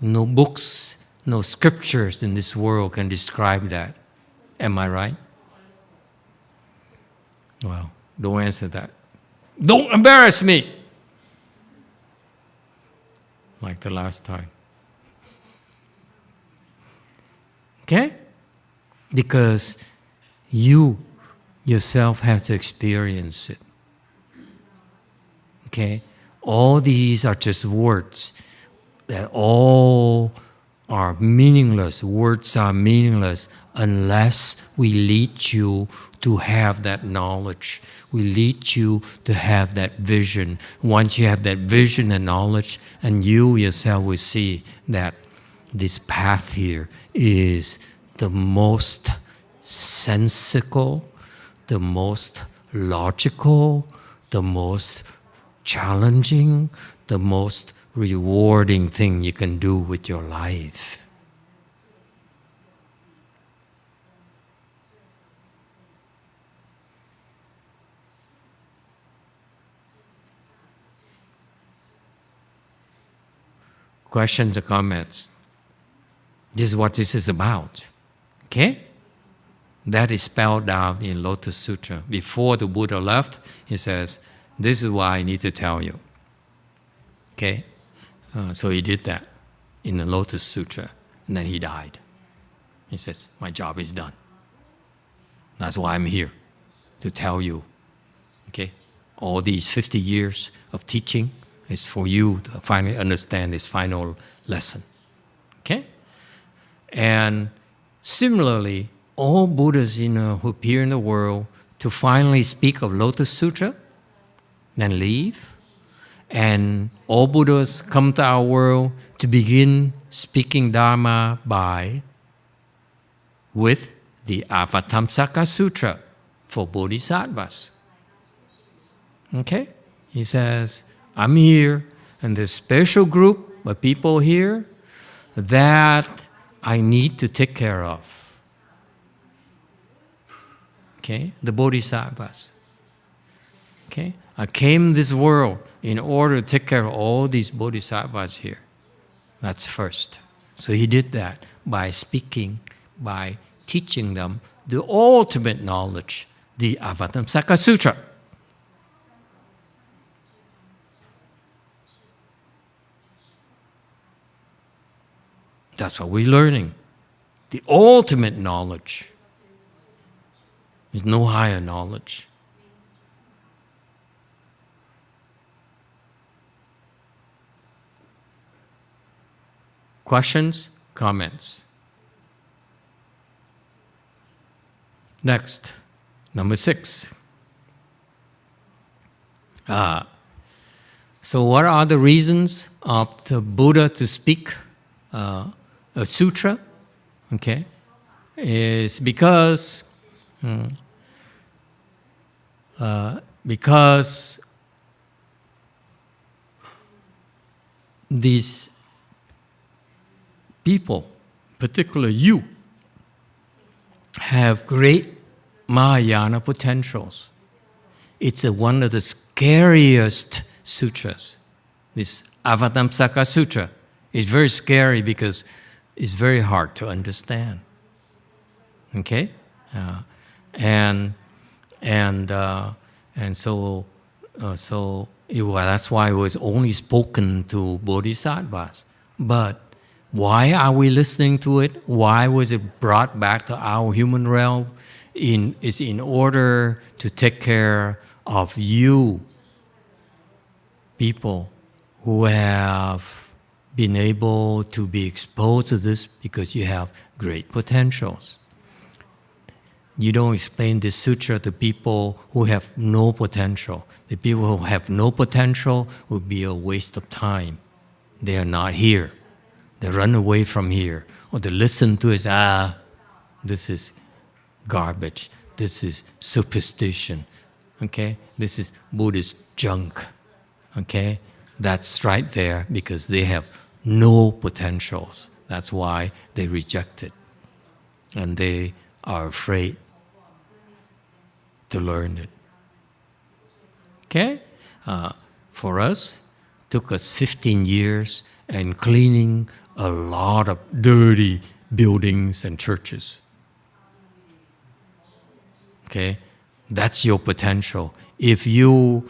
No books, no scriptures in this world can describe that. Am I right? Well, don't answer that. Don't embarrass me! Like the last time. Okay? Because you yourself have to experience it. Okay? All these are just words. That all are meaningless. Words are meaningless unless we lead you to have that knowledge. We lead you to have that vision. Once you have that vision and knowledge, and you yourself will see that this path here is the most sensical, the most logical, the most challenging, the most rewarding thing you can do with your life. Questions or comments? This is what this is about. Okay? That is spelled out in Lotus Sutra. Before the Buddha left, he says, this is why I need to tell you. Okay? So he did that in the Lotus Sutra, and then he died. He says, my job is done. That's why I'm here, to tell you. Okay? All these 50 years of teaching is for you to finally understand this final lesson. Okay? And similarly, all Buddhas who appear in the world to finally speak of Lotus Sutra, then leave. And all Buddhas come to our world to begin speaking Dharma with the Avatamsaka Sutra for Bodhisattvas. Okay? He says, I'm here, and there's a special group of people here that I need to take care of. Okay? The Bodhisattvas. Okay? I came this world in order to take care of all these Bodhisattvas here. That's first. So he did that by speaking, by teaching them the ultimate knowledge, the Avatamsaka Sutra. That's what we're learning. The ultimate knowledge. There's no higher knowledge. Questions? Comments? Next, number 6. So what are the reasons of the Buddha to speak a sutra? Okay, is because these people, particularly you, have great Mahayana potentials. It's one of the scariest sutras. This Avatamsaka Sutra is very scary because it's very hard to understand. Okay, so that's why it was only spoken to bodhisattvas. But why are we listening to it? Why was it brought back to our human realm? Is in order to take care of you, people who have been able to be exposed to this because you have great potentials. You don't explain this sutra to people who have no potential. The people who have no potential would be a waste of time. They are not here. They run away from here. Or they listen to it, this is garbage. This is superstition. Okay? This is Buddhist junk. Okay? That's right there because they have no potentials. That's why they reject it. And they are afraid to learn it. Okay? For us, it took us 15 years and cleaning a lot of dirty buildings and churches. Okay? That's your potential. If you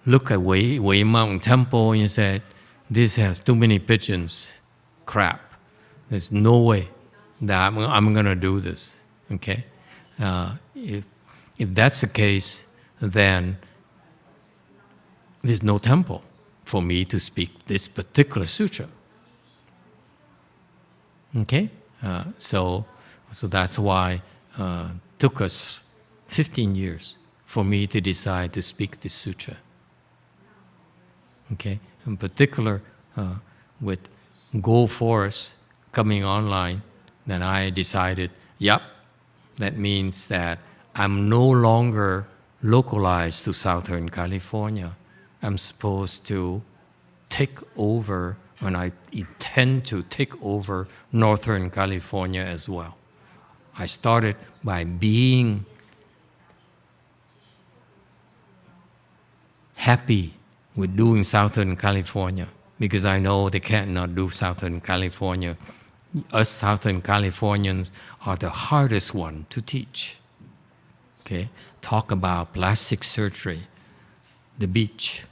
look at Wei Mountain Temple and you say, this has too many pigeons, crap. There's no way that I'm going to do this. Okay? If that's the case, then there's no temple for me to speak this particular sutra. Okay? So that's why it took us 15 years for me to decide to speak this sutra. Okay? In particular, with Go Forest coming online, then I decided, yep, that means that I'm no longer localized to Southern California. I'm supposed to take over, and I intend to take over Northern California as well. I started by being happy with doing Southern California, because I know they cannot do Southern California. Us Southern Californians are the hardest one to teach. Okay? Talk about plastic surgery, the beach,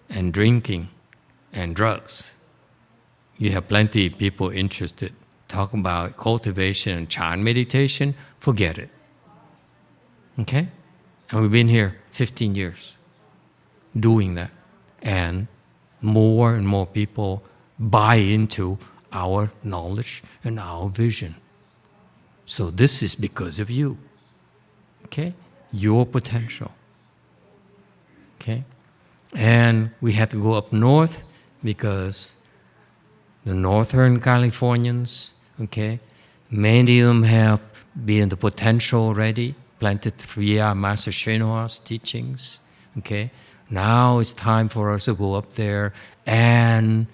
and drinking, and drugs. You have plenty of people interested. Talk about cultivation and Chan meditation, forget it. Okay? And we've been here 15 years doing that. And more people buy into our knowledge and our vision. So this is because of you. Okay? Your potential. Okay? And we had to go up north because the Northern Californians, okay, many of them have been the potential already, planted through Master Shenhua's teachings, okay. Now it's time for us to go up there and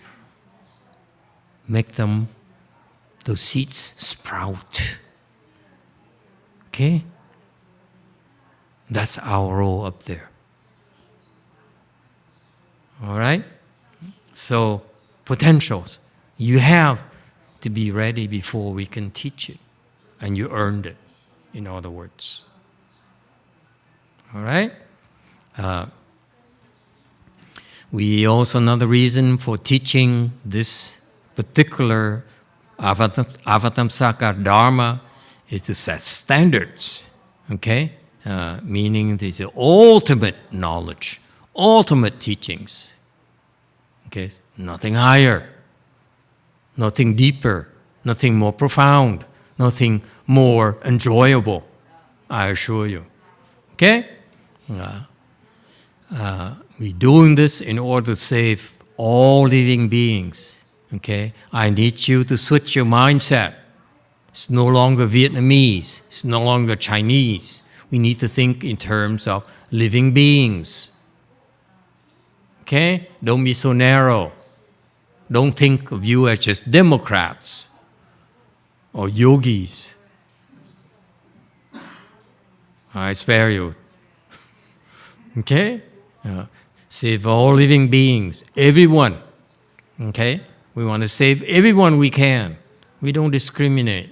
make them, those seeds sprout, okay. That's our role up there. All right? So, potentials. You have to be ready before we can teach it. And you earned it, in other words. All right? We also, another reason for teaching this particular Avatamsaka Dharma is to set standards. Okay? Meaning these are ultimate knowledge, ultimate teachings. Okay? Nothing higher, nothing deeper, nothing more profound, nothing more enjoyable, I assure you. Okay? We're doing this in order to save all living beings. Okay? I need you to switch your mindset. It's no longer Vietnamese, it's no longer Chinese. We need to think in terms of living beings. Okay? Don't be so narrow. Don't think of you as just Democrats or yogis. I spare you. Okay? Save all living beings, everyone. Okay? We want to save everyone we can. We don't discriminate.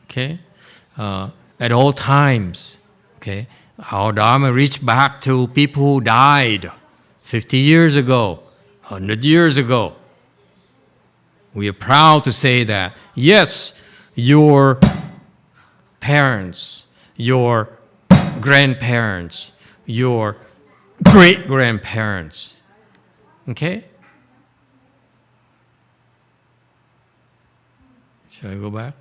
Okay? At all times. Okay? Our Dharma reached back to people who died 50 years ago, 100 years ago. We are proud to say that, yes, your parents, your grandparents, your great-grandparents, okay? Shall I go back?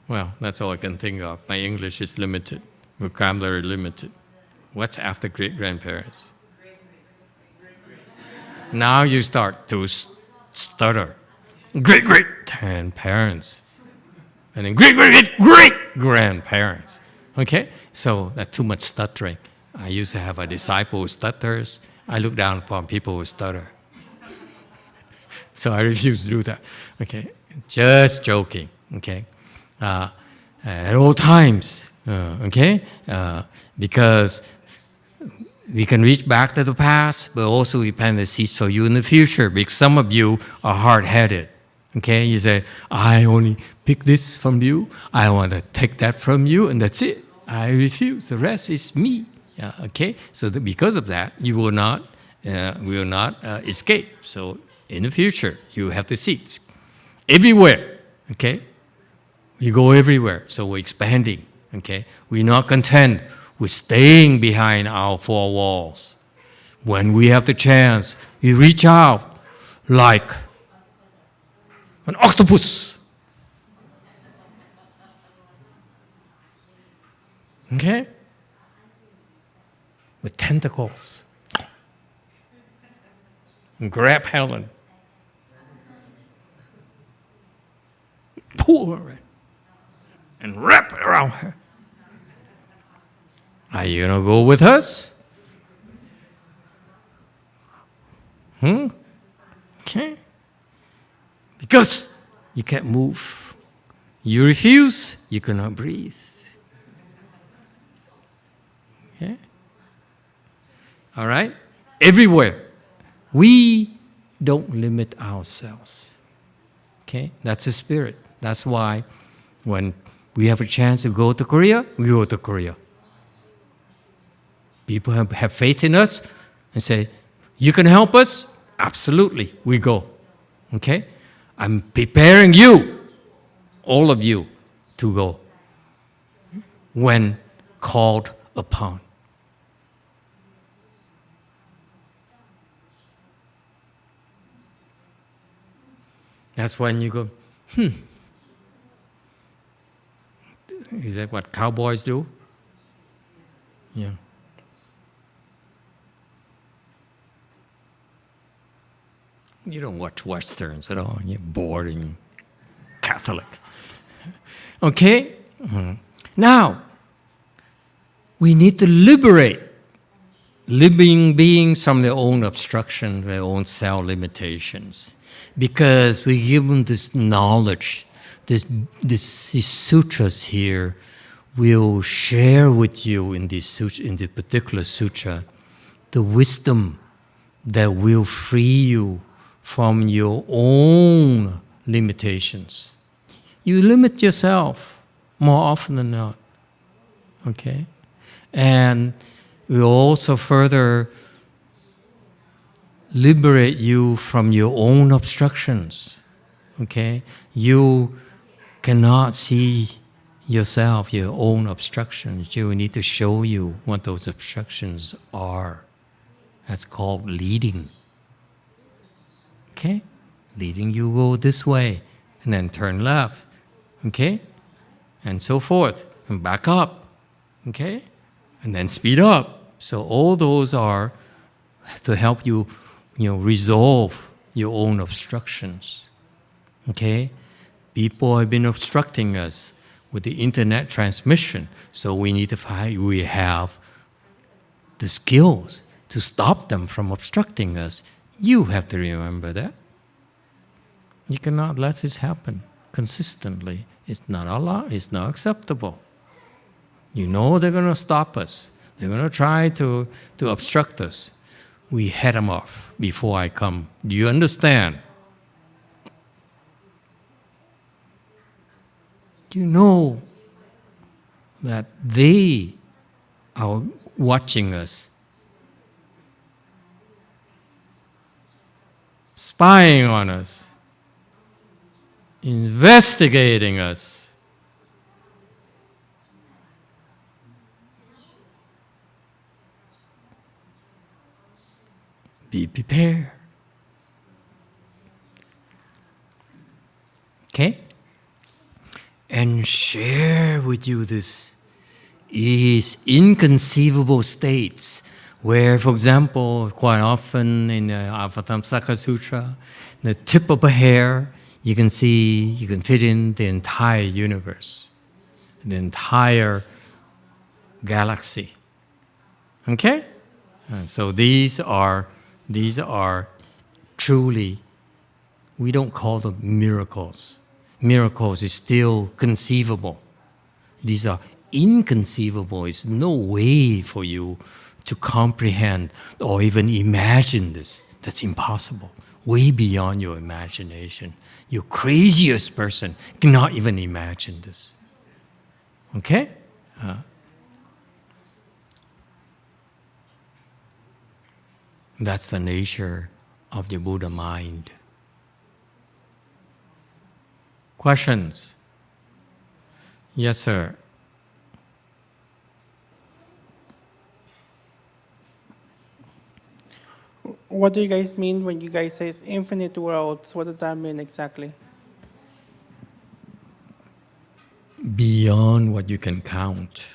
Well, that's all I can think of. My English is limited, vocabulary limited. What's after great-grandparents? Now you start to stutter. Great-great-grandparents. And then great-great-great-grandparents. Okay? So that's too much stuttering. I used to have a disciple who stutters. I look down upon people who stutter. So I refuse to do that. Okay? Just joking. Okay? At all times. Okay? Because we can reach back to the past, but also we plant the seeds for you in the future, because some of you are hard-headed. Okay? You say, I only pick this from you, I want to take that from you, and that's it. I refuse. The rest is me. Yeah, okay? So that because of that, you will not escape. So in the future, you have the seeds. Everywhere. Okay? We go everywhere. So we're expanding. Okay? We're not content. We're staying behind our four walls. When we have the chance, we reach out like an octopus. Okay? With tentacles. And grab Helen. Pull her in. and wrap it around her. Are you going to go with us? Okay. Because you can't move. You refuse, you cannot breathe. Okay? All right? Everywhere. We don't limit ourselves. Okay? That's the spirit. That's why when we have a chance to go to Korea, we go to Korea. People have faith in us and say, you can help us? Absolutely, we go. Okay? I'm preparing you, all of you, to go when called upon. That's when you go, Is that what cowboys do? Yeah. You don't watch Westerns at all. You're boring Catholic. Okay? Now, we need to liberate living beings from their own obstruction, their own self-limitations. Because we give them this knowledge, these sutras here will share with you in this particular sutra the wisdom that will free you from your own limitations. You limit yourself more often than not. Okay? And we also further liberate you from your own obstructions. Okay? You cannot see yourself, your own obstructions. You need to show you what those obstructions are. That's called leading. Okay? Leading you go this way, and then turn left. Okay? And so forth. And back up. Okay? And then speed up. So all those are to help you, resolve your own obstructions. Okay? People have been obstructing us with the internet transmission. So we need to find, we have the skills to stop them from obstructing us. You have to remember that. You cannot let this happen consistently. It's not allowed, it's not acceptable. You know they're going to stop us. They're going to try to obstruct us. We head them off before I come. Do you understand? Do you know that they are watching us, spying on us, investigating us? Be prepared. Okay? And share with you this is inconceivable states where, for example, quite often in the Avatamsaka Sutra, the tip of a hair, you can fit in the entire universe, the entire galaxy. Okay? So these are truly, we don't call them miracles. Miracles is still conceivable. These are inconceivable. It's no way for you to comprehend or even imagine this. That's impossible. Way beyond your imagination. Your craziest person cannot even imagine this. Okay? That's the nature of the Buddha mind. Questions? Yes, sir. What do you guys mean when you guys say infinite worlds? What does that mean exactly? Beyond what you can count.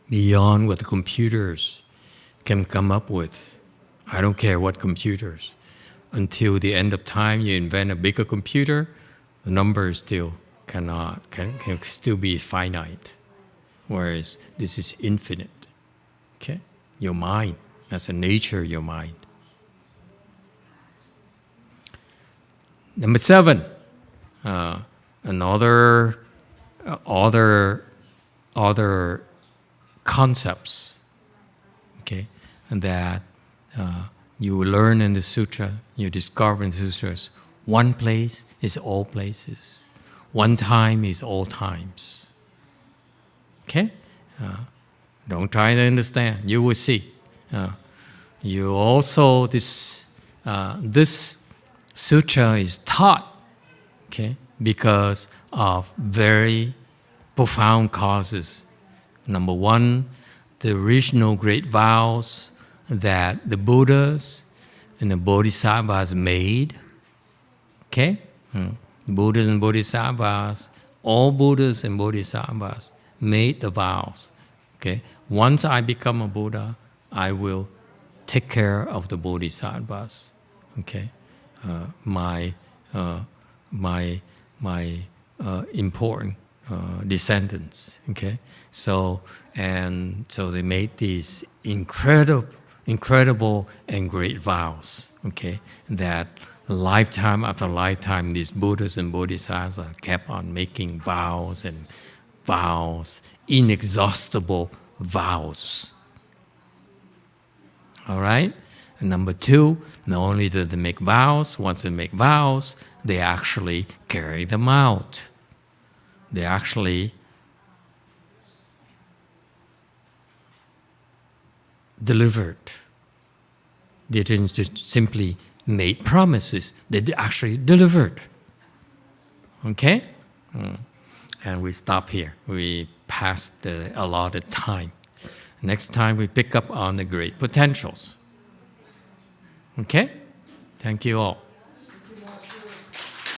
Beyond what the computers can come up with. I don't care what computers. Until the end of time, you invent a bigger computer, the number is still can still be finite, whereas this is infinite. Okay, your mind, that's the nature of your mind. Number 7, other concepts, okay, and that you learn in the sutra, you discover in the sutras. One place is all places. One time is all times. Okay? Don't try to understand. You will see. You also, this sutra is taught, okay, because of very profound causes. Number 1, the original great vows that the Buddhas and the Bodhisattvas made. Okay? Buddhas and Bodhisattvas, all Buddhas and Bodhisattvas made the vows. Okay? Once I become a Buddha, I will take care of the Bodhisattvas. Okay? My important descendants. Okay? So they made these incredible and great vows. Okay? That lifetime after lifetime, these Buddhas and Bodhisattvas kept on making vows and vows, inexhaustible vows. All right? And number 2, not only do they make vows, once they make vows, they actually carry them out. They actually delivered. They didn't just simply made promises, they actually delivered. Okay? And we stop here. We passed the allotted time. Next time we pick up on the great potentials. Okay? Thank you all.